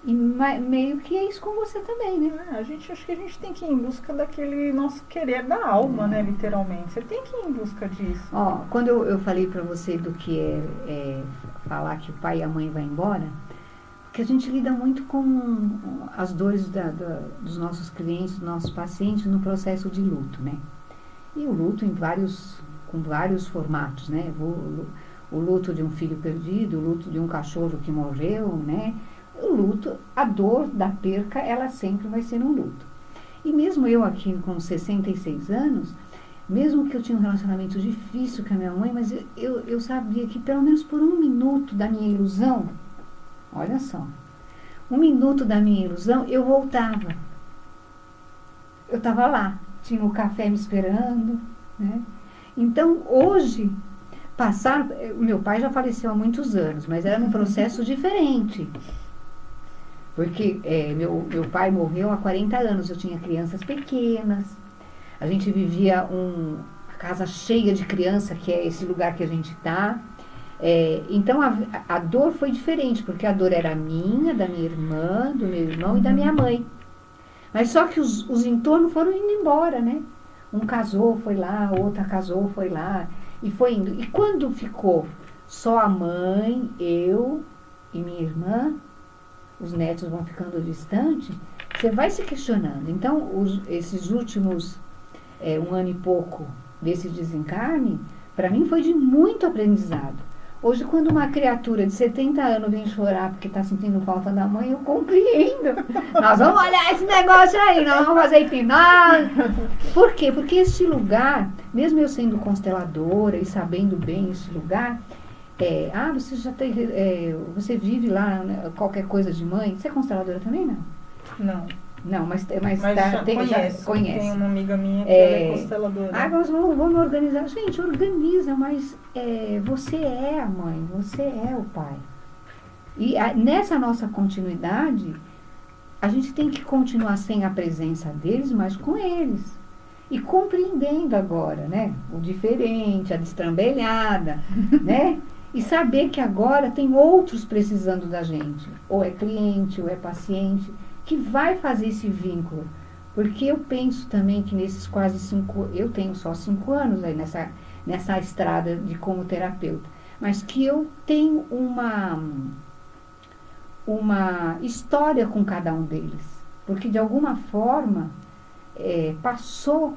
E meio que é isso com você também, né? Acho que a gente tem que ir em busca daquele nosso querer da alma, né? Literalmente. Você tem que ir em busca disso. Ó, quando eu falei para você do que é falar que o pai e a mãe vão embora, que a gente lida muito com as dores dos nossos clientes, dos nossos pacientes no processo de luto, né? E o luto com vários formatos, né? O luto de um filho perdido, o luto de um cachorro que morreu, né? O luto, a dor da perca, ela sempre vai ser um luto. E mesmo eu aqui com 66 anos, mesmo que eu tinha um relacionamento difícil com a minha mãe, mas eu sabia que pelo menos por um minuto da minha ilusão, olha só, um minuto da minha ilusão, eu voltava. Eu estava lá, tinha o café me esperando, né? Então, hoje, o meu pai já faleceu há muitos anos, mas era num processo diferente. Porque meu pai morreu há 40 anos, eu tinha crianças pequenas, a gente vivia a casa cheia de criança, que é esse lugar que a gente está. Então a dor foi diferente, porque a dor era minha, da minha irmã, do meu irmão e da minha mãe. Mas só que os entornos foram indo embora, né? Um casou, foi lá, outra casou, foi lá, e foi indo. E quando ficou só a mãe, eu e minha irmã, os netos vão ficando distantes, você vai se questionando. Então, esses últimos 1 ano e pouco desse desencarne, para mim foi de muito aprendizado. Hoje, quando uma criatura de 70 anos vem chorar porque está sentindo falta da mãe, eu compreendo. Nós vamos olhar esse negócio aí, nós vamos fazer hipnose. Por quê? Porque este lugar, mesmo eu sendo consteladora e sabendo bem este lugar, você já tem, você vive lá, né, qualquer coisa de mãe. Você é consteladora também, não? Não. Não, mas já conhece. Tem uma amiga minha que ela é consteladora. Nós vamos organizar. Gente, organiza, mas você é a mãe, você é o pai. E nessa nossa continuidade, a gente tem que continuar sem a presença deles, mas com eles. E compreendendo agora, né? O diferente, a destrambelhada, né? E saber que agora tem outros precisando da gente. Ou é cliente, ou é paciente, que vai fazer esse vínculo. Porque eu penso também que nesses quase 5... Eu tenho só 5 anos aí nessa estrada de como terapeuta. Mas que eu tenho uma história com cada um deles. Porque, de alguma forma, passou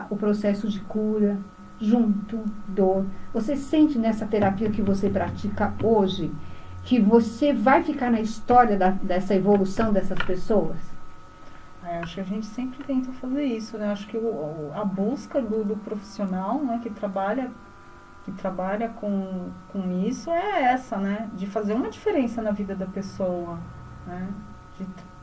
o processo de cura, junto, dor. Você sente nessa terapia que você pratica hoje, que você vai ficar na história dessa evolução dessas pessoas? Acho que a gente sempre tenta fazer isso, né? Acho que a busca do profissional, né, que trabalha com isso é essa, né? De fazer uma diferença na vida da pessoa, né?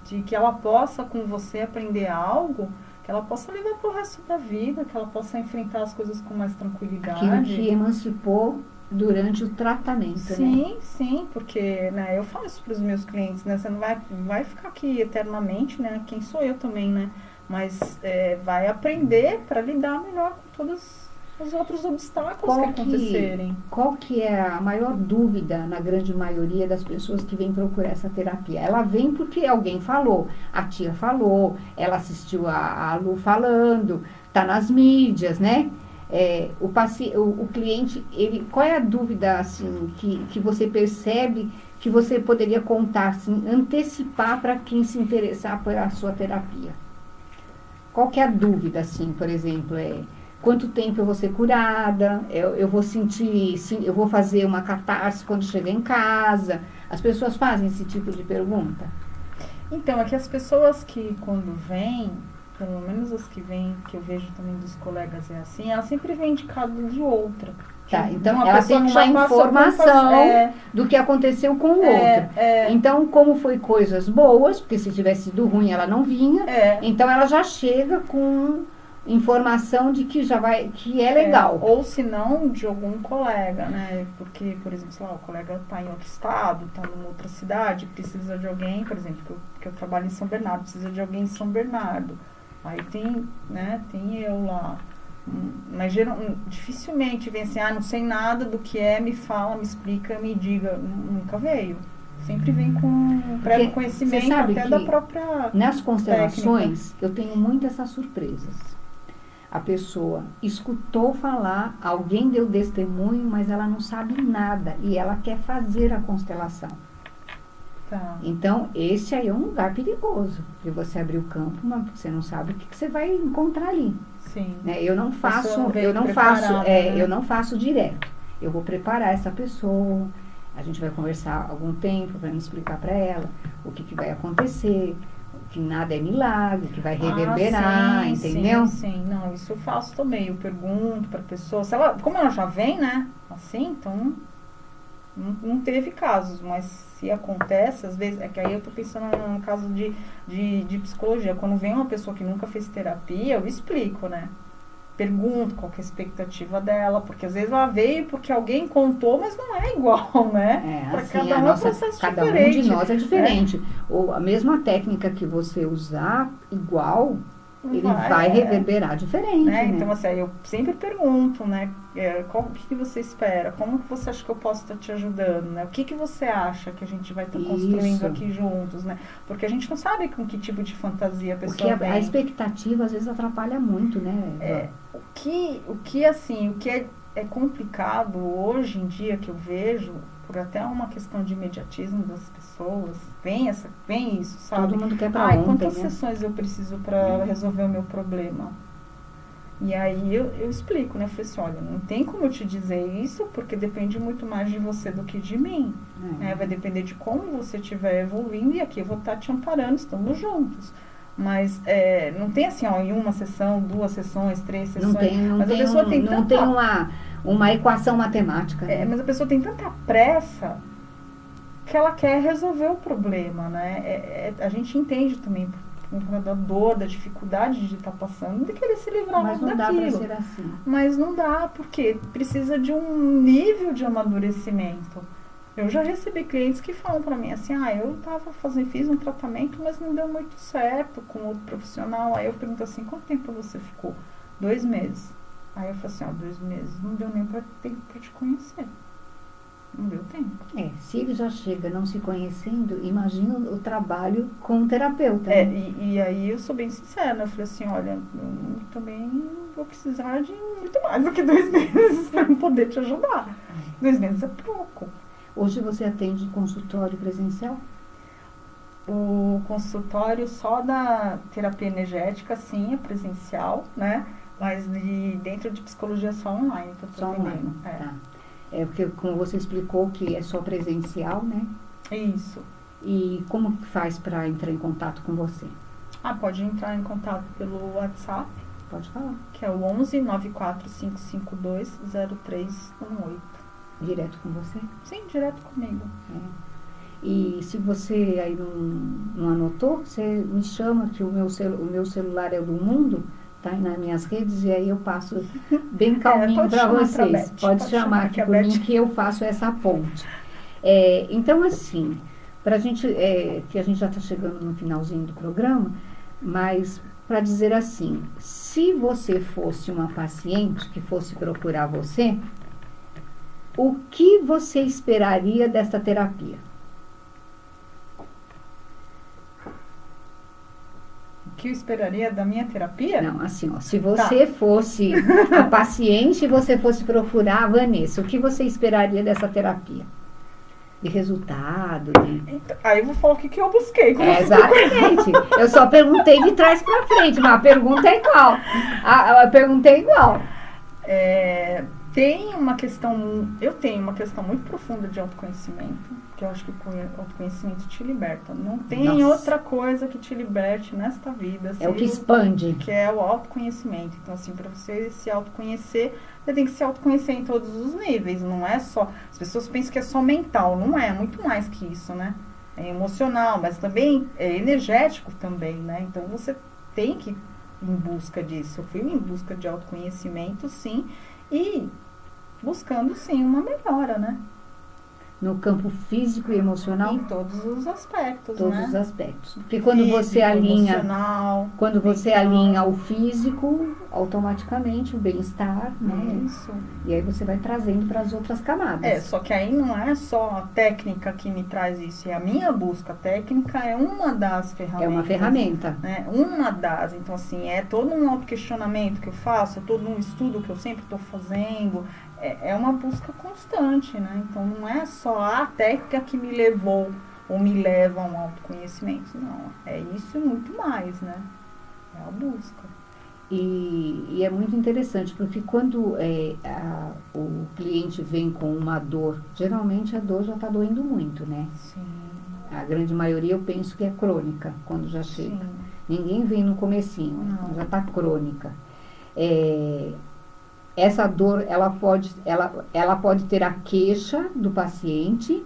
De que ela possa, com você, aprender algo, que ela possa levar para o resto da vida, que ela possa enfrentar as coisas com mais tranquilidade. Aquilo que emancipou durante o tratamento, sim, né? Sim, porque, né, eu falo isso para os meus clientes, né? Você não vai ficar aqui eternamente, né? Quem sou eu também, né? Mas vai aprender para lidar melhor com todos os outros obstáculos que acontecerem. Qual que é a maior dúvida na grande maioria das pessoas que vêm procurar essa terapia? Ela vem porque alguém falou, a tia falou, ela assistiu a Lu falando, tá nas mídias, né? O cliente, qual é a dúvida assim, que você percebe que você poderia contar, assim, antecipar para quem se interessar pela sua terapia? Qual que é a dúvida, assim, por exemplo, quanto tempo eu vou ser curada, eu vou sentir, eu vou fazer uma catarse quando chegar em casa? As pessoas fazem esse tipo de pergunta? Então, é que as pessoas que quando vêm, pelo menos as que vêm, que eu vejo também dos colegas é assim, ela sempre vem indicada de outra. Tá, então ela tem uma informação do que aconteceu com o outro. Então, como foi coisas boas, porque se tivesse sido ruim ela não vinha, então ela já chega com informação de que que é legal. Ou se não, de algum colega, né? Porque, por exemplo, sei lá, o colega está em outro estado, está numa outra cidade, precisa de alguém, por exemplo, que eu trabalho em São Bernardo, precisa de alguém em São Bernardo. Aí tem eu lá. Mas dificilmente vem assim, não sei nada do que me fala, me explica, me diga. Nunca veio. Sempre vem com um prévio conhecimento até da própria nas constelações, técnica. Eu tenho muitas essas surpresas. A pessoa escutou falar, alguém deu testemunho, mas ela não sabe nada e ela quer fazer a constelação. Tá. Então, esse aí é um lugar perigoso de você abrir o campo, mas você não sabe o que você vai encontrar ali. Sim. Né? Eu não faço direto. Eu vou preparar essa pessoa, a gente vai conversar algum tempo para me explicar para ela o que vai acontecer, que nada é milagre, que vai reverberar, sim, entendeu? Sim, não, isso eu faço também. Eu pergunto para a pessoa, se ela, como ela já vem, né? Assim, então não teve casos, mas se acontece, às vezes, é que aí eu tô pensando no caso de psicologia. Quando vem uma pessoa que nunca fez terapia, eu explico, né? Pergunto qual que é a expectativa dela, porque às vezes ela veio porque alguém contou, mas não é igual, né? Assim, cada um é um processo cada diferente. Um de nós é diferente. Ou a mesma técnica que você usar, igual, ele vai reverberar diferente, né? Então, assim, eu sempre pergunto, né? O que você espera? Como que você acha que eu posso estar te ajudando, né? O que você acha que a gente vai estar construindo aqui juntos, né? Porque a gente não sabe com que tipo de fantasia a pessoa vem. A expectativa, às vezes, atrapalha muito, né? O que é complicado hoje em dia, que eu vejo, por até uma questão de imediatismo das pessoas, vem isso, sabe? Todo mundo quer pra ontem, quantas né? sessões eu preciso para resolver o meu problema? E aí eu explico, né? Eu falei assim, olha, não tem como eu te dizer isso, porque depende muito mais de você do que de mim. Vai depender de como você estiver evoluindo, e aqui eu vou estar te amparando, estamos juntos. Mas não tem assim, em uma sessão, 2 sessões, 3 sessões. Não tem uma equação matemática. Né? Mas a pessoa tem tanta pressa que ela quer resolver o problema, né? A gente entende também da dor, da dificuldade de estar passando, de querer se livrar daquilo. Mas não dá pra ser assim. Mas não dá, porque precisa de um nível de amadurecimento. Eu já recebi clientes que falam pra mim assim, eu fiz um tratamento, mas não deu muito certo com outro profissional. Aí eu pergunto assim, quanto tempo você ficou? 2 meses. Aí eu falo assim, 2 meses, não deu nem tempo pra te conhecer. Não deu tempo. Se ele já chega não se conhecendo, imagina o trabalho com o terapeuta. E aí eu sou bem sincera, eu falei assim, olha, eu também vou precisar de muito mais do que 2 meses pra poder te ajudar. 2 meses é pouco. Hoje você atende consultório presencial? O consultório só da terapia energética, sim, é presencial, né? Mas dentro de psicologia só online. Só online, tá. Porque como você explicou que é só presencial, né? Isso. E como que faz para entrar em contato com você? Pode entrar em contato pelo WhatsApp. Pode falar. Que é o 11 94552 0318. Direto com você? Sim, direto comigo. E se você aí não anotou, você me chama, que o meu celular é do mundo, tá aí nas minhas redes, e aí eu passo bem calminho para vocês. Pode chamar aqui por mim que eu faço essa ponte. Então, assim, pra gente, que a gente já está chegando no finalzinho do programa, mas para dizer assim, se você fosse uma paciente que fosse procurar você, o que você esperaria desta terapia? O que eu esperaria da minha terapia? Não, assim, se você fosse a paciente e você fosse procurar a Vanessa, o que você esperaria dessa terapia? De resultado? Aí eu vou falar o que eu busquei. Exatamente. Eu só perguntei de trás para frente, mas a pergunta é igual. A pergunta é igual. Eu tenho uma questão muito profunda de autoconhecimento, que eu acho que o autoconhecimento te liberta. Não tem outra coisa que te liberte nesta vida. É o que expande. Que é o autoconhecimento. Então, assim, para você se autoconhecer, você tem que se autoconhecer em todos os níveis. Não é só... As pessoas pensam que é só mental. Não é muito mais que isso, né? É emocional, mas também é energético também, né? Então, você tem que ir em busca disso. Eu fui em busca de autoconhecimento, sim. E buscando, sim, uma melhora, né? no campo físico e emocional? Em todos os aspectos, todos né? os aspectos. Porque quando Físico, você alinha, emocional, quando você mental. alinha o físico, automaticamente o bem-estar, né? Isso. E aí você vai trazendo para as outras camadas. Só que aí não é só a técnica que me traz isso, é a minha busca. A técnica é uma das ferramentas. É uma ferramenta. Né? Uma das. Então, assim, é todo um autoquestionamento que eu faço, é todo um estudo que eu sempre estou fazendo. É uma busca constante, né? Então, não é só a técnica que me levou ou me leva a um autoconhecimento. Não, é isso e muito mais, né? É a busca. E é muito interessante, porque quando o cliente vem com uma dor, geralmente a dor já está doendo muito, né? Sim. A grande maioria eu penso que é crônica, quando já chega. Sim. Ninguém vem no comecinho, Não. já está crônica. Essa dor, ela pode ter a queixa do paciente,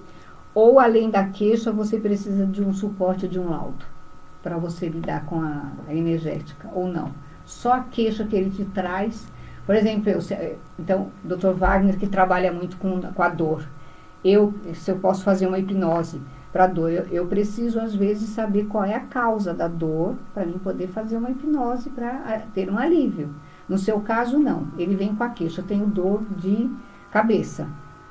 ou além da queixa, você precisa de um suporte de um laudo, para você lidar com a energética, ou não. Só a queixa que ele te traz. Por exemplo, então, o Dr. Wagner, que trabalha muito com a dor. Se eu posso fazer uma hipnose para dor, eu preciso, às vezes, saber qual é a causa da dor, para mim poder fazer uma hipnose para ter um alívio. No seu caso, não. Ele vem com a queixa, eu tenho dor de cabeça.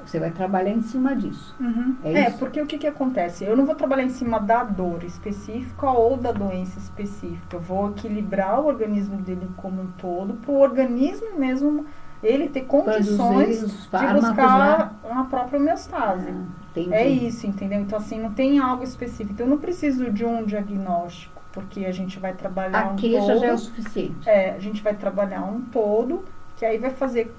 Você vai trabalhar em cima disso. Uhum. Isso? Porque o que acontece? Eu não vou trabalhar em cima da dor específica ou da doença específica. Eu vou equilibrar o organismo dele como um todo, para o organismo mesmo, ele ter condições de buscar uma própria homeostase. É isso, entendeu? Então, assim, não tem algo específico. Então, eu não preciso de um diagnóstico, porque a gente vai trabalhar a queixa já é o suficiente. A gente vai trabalhar um todo, que aí vai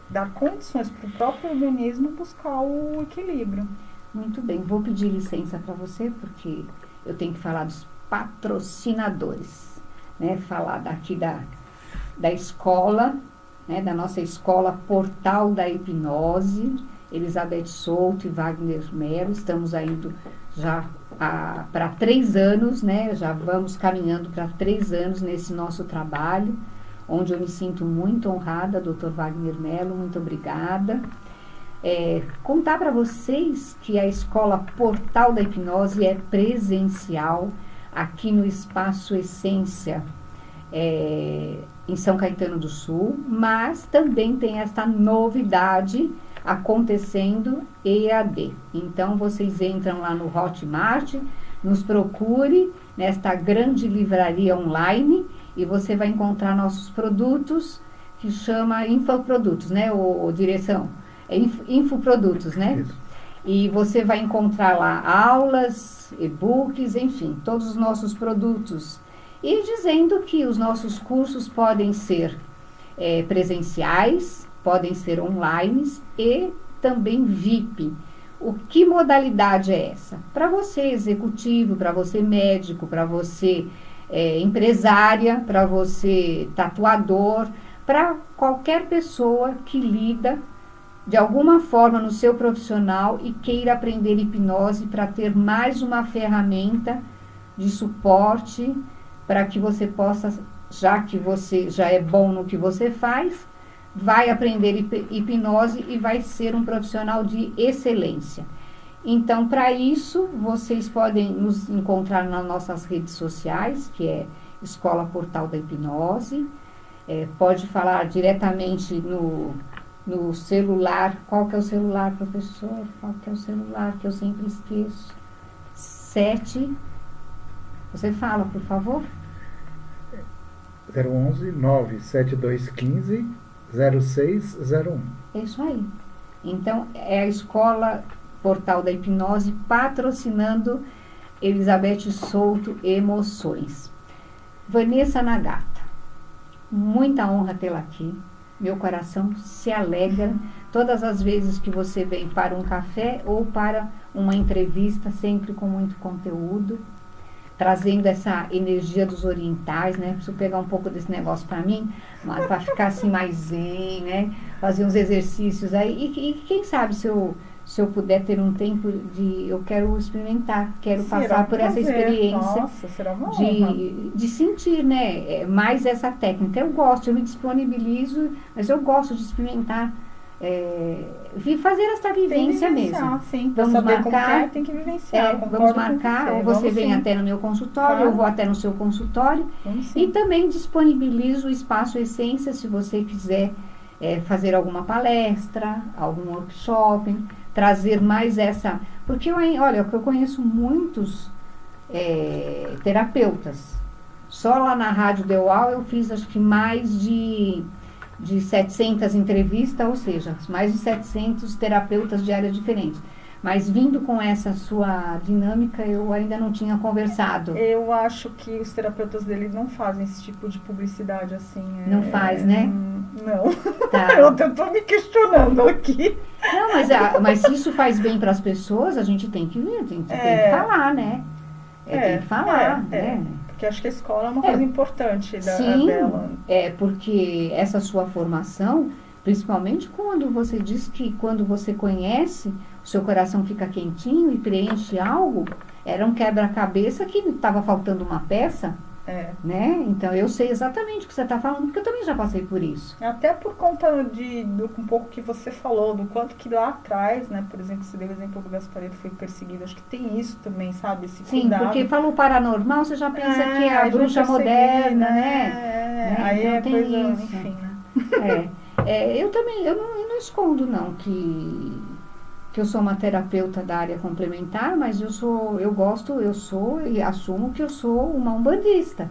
dar condições para o próprio organismo buscar o equilíbrio. Muito bem, vou pedir licença para você, porque eu tenho que falar dos patrocinadores, né? Falar daqui da escola, né? Da nossa escola Portal da Hipnose, Elizabeth Souto e Wagner Mello. Estamos indo já para 3 anos, né? Já vamos caminhando para 3 anos nesse nosso trabalho, onde eu me sinto muito honrada, Dr. Wagner Mello, muito obrigada. Contar para vocês que a Escola Portal da Hipnose é presencial aqui no Espaço Essência, em São Caetano do Sul, mas também tem esta novidade acontecendo EAD. Então, vocês entram lá no Hotmart, nos procure nesta grande livraria online, e você vai encontrar nossos produtos, que chama infoprodutos, né, ou direção? Infoprodutos, né? Isso. E você vai encontrar lá aulas, e-books, enfim, todos os nossos produtos. E dizendo que os nossos cursos podem ser presenciais, podem ser online e também VIP. Que modalidade é essa? Para você executivo, para você médico, para você empresária, para você tatuador, para qualquer pessoa que lida de alguma forma no seu profissional e queira aprender hipnose para ter mais uma ferramenta de suporte para que você possa, já que você já é bom no que você faz, vai aprender hipnose e vai ser um profissional de excelência. Então, para isso, vocês podem nos encontrar nas nossas redes sociais, que é Escola Portal da Hipnose. Pode falar diretamente no celular. Qual que é o celular, professor? Qual que é o celular que eu sempre esqueço? 7. Você fala, por favor? 011 97215 0601. É isso aí. Então, é a Escola Portal da Hipnose patrocinando Elizabeth Souto Emoções. Vanessa Nagata, muita honra tê-la aqui. Meu coração se alegra todas as vezes que você vem para um café ou para uma entrevista, sempre com muito conteúdo, trazendo essa energia dos orientais, né? Preciso pegar um pouco desse negócio para mim, para ficar assim mais zen, né? Fazer uns exercícios aí. E quem sabe se eu puder ter um tempo eu quero experimentar, quero passar por essa experiência. Nossa, será uma honra. De sentir, né? Mais essa técnica. Eu me disponibilizo, mas eu gosto de experimentar fazer essa vivência mesmo. Sim. Vamos saber marcar, como tem que vivenciar. vamos marcar, ou você vem até no meu consultório, Claro. eu vou até no seu consultório. E também disponibilizo o Espaço Essência, se você quiser fazer alguma palestra, algum workshop, trazer mais essa... Porque eu conheço muitos terapeutas. Só lá na Rádio Deual eu fiz acho que mais de 700 entrevistas, ou seja, mais de 700 terapeutas de áreas diferentes. Mas vindo com essa sua dinâmica, eu ainda não tinha conversado. Eu acho que os terapeutas dele não fazem esse tipo de publicidade assim. Não faz, né? Não. Tá. Eu estou me questionando aqui. Não, mas se isso faz bem para as pessoas, a gente tem que ver, tem que falar, né? Tem que falar, né? Porque acho que a escola é uma coisa importante Sim, dela. Porque essa sua formação, principalmente quando você diz que quando você conhece, o seu coração fica quentinho e preenche algo, era um quebra-cabeça que estava faltando uma peça, né? Então eu sei exatamente o que você está falando, porque eu também já passei por isso. Até por conta do um pouco que você falou, do quanto que lá atrás, né? Por exemplo, você deu o exemplo do Gasparetto, foi perseguido. Acho que tem isso também, sabe? Esse Sim, cuidado. porque falou paranormal, você já pensa que é a bruxa moderna, né? Aí então é tem coisa, isso. enfim, né? Eu também, eu não escondo não que eu sou uma terapeuta da área complementar, mas eu sou e assumo que eu sou uma umbandista,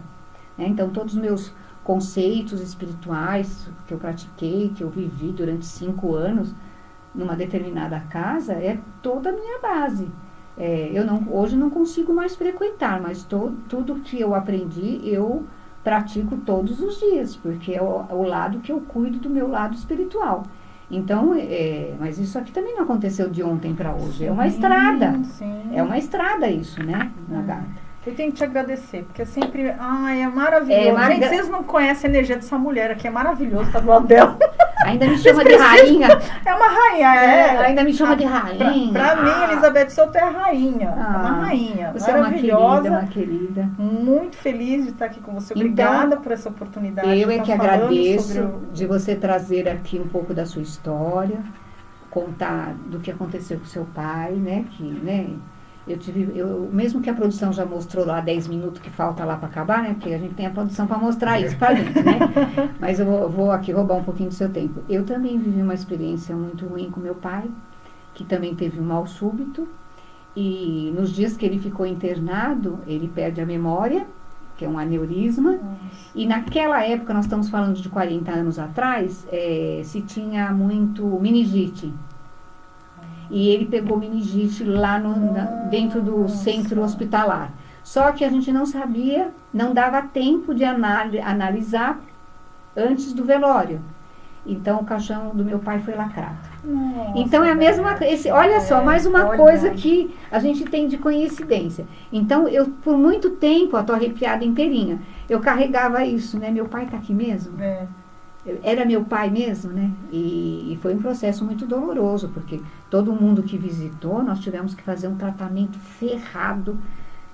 né? Então todos os meus conceitos espirituais que eu pratiquei, que eu vivi durante 5 anos numa determinada casa, é toda a minha base. Hoje não consigo mais frequentar, mas tudo que eu aprendi, eu pratico todos os dias, porque é o lado que eu cuido do meu lado espiritual. Então, mas isso aqui também não aconteceu de ontem para hoje. Sim, é uma estrada. Sim. É uma estrada isso, né, Nagata? Eu tenho que te agradecer, porque é sempre... é maravilhoso. Gente, vocês não conhecem a energia dessa mulher aqui, é maravilhoso estar do lado dela. Ainda me chama de rainha. É uma rainha, ainda me chama de rainha. Pra mim, Elizabeth Souto é a rainha. É uma rainha. Você maravilhosa. É uma querida. Muito feliz de estar aqui com você. Obrigada por essa oportunidade. Eu é que agradeço de você trazer aqui um pouco da sua história, contar do que aconteceu com seu pai, né? Mesmo que a produção já mostrou lá 10 minutos que falta lá para acabar, né? Porque a gente tem a produção para mostrar isso pra gente, né? Mas eu vou aqui roubar um pouquinho do seu tempo. Eu também vivi uma experiência muito ruim com meu pai, que também teve um mal súbito. E nos dias que ele ficou internado, ele perde a memória, que é um aneurisma. E naquela época, nós estamos falando de 40 anos atrás, se tinha muito meningite. E ele pegou meningite lá dentro do centro hospitalar. Só que a gente não sabia, não dava tempo de analisar antes do velório. Então o caixão do meu pai foi lacrado. Nossa, então é a mesma coisa. Olha só, mais uma coisa que a gente tem de coincidência. Então eu, por muito tempo, eu tô arrepiada inteirinha. Eu carregava isso, né? Meu pai tá aqui mesmo? Era meu pai mesmo, né? E foi um processo muito doloroso, porque todo mundo que visitou, nós tivemos que fazer um tratamento ferrado,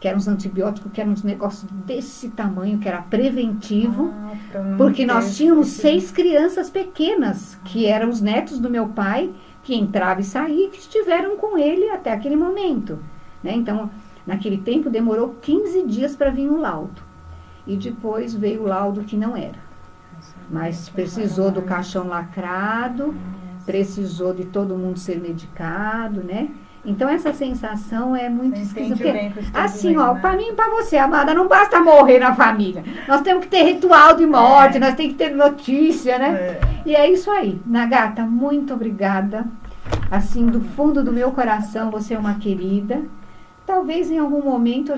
que eram uns antibióticos, que eram uns negócios desse tamanho, que era preventivo, porque nós tínhamos 6 crianças pequenas, que eram os netos do meu pai, que entravam e saíam, que estiveram com ele até aquele momento, né? Então, naquele tempo, demorou 15 dias para vir o laudo. E depois veio o laudo que não era. Mas precisou do caixão lacrado, precisou de todo mundo ser medicado, né? Então essa sensação é muito esquisita. Assim, ó, para mim e para você, amada, não basta morrer na família. Nós temos que ter ritual de morte, nós temos que ter notícia, né? E é isso aí. Nagata, muito obrigada. Assim, do fundo do meu coração, você é uma querida. Talvez em algum momento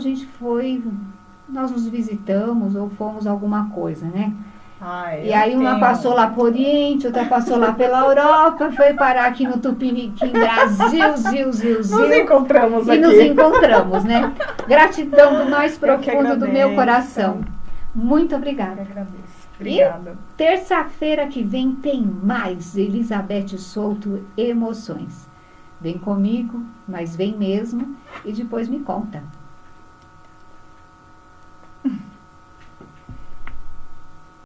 nós nos visitamos ou fomos alguma coisa, né? E aí uma passou lá para o Oriente, outra passou lá pela Europa, foi parar aqui no Tupiniquim, Brasil, Zil. Nos encontramos e aqui. E nos encontramos, né? Gratidão do mais profundo do meu coração. Muito obrigada. Eu agradeço. Obrigada. E terça-feira que vem tem mais Elizabeth Souto Emoções. Vem comigo, mas vem mesmo, e depois me conta.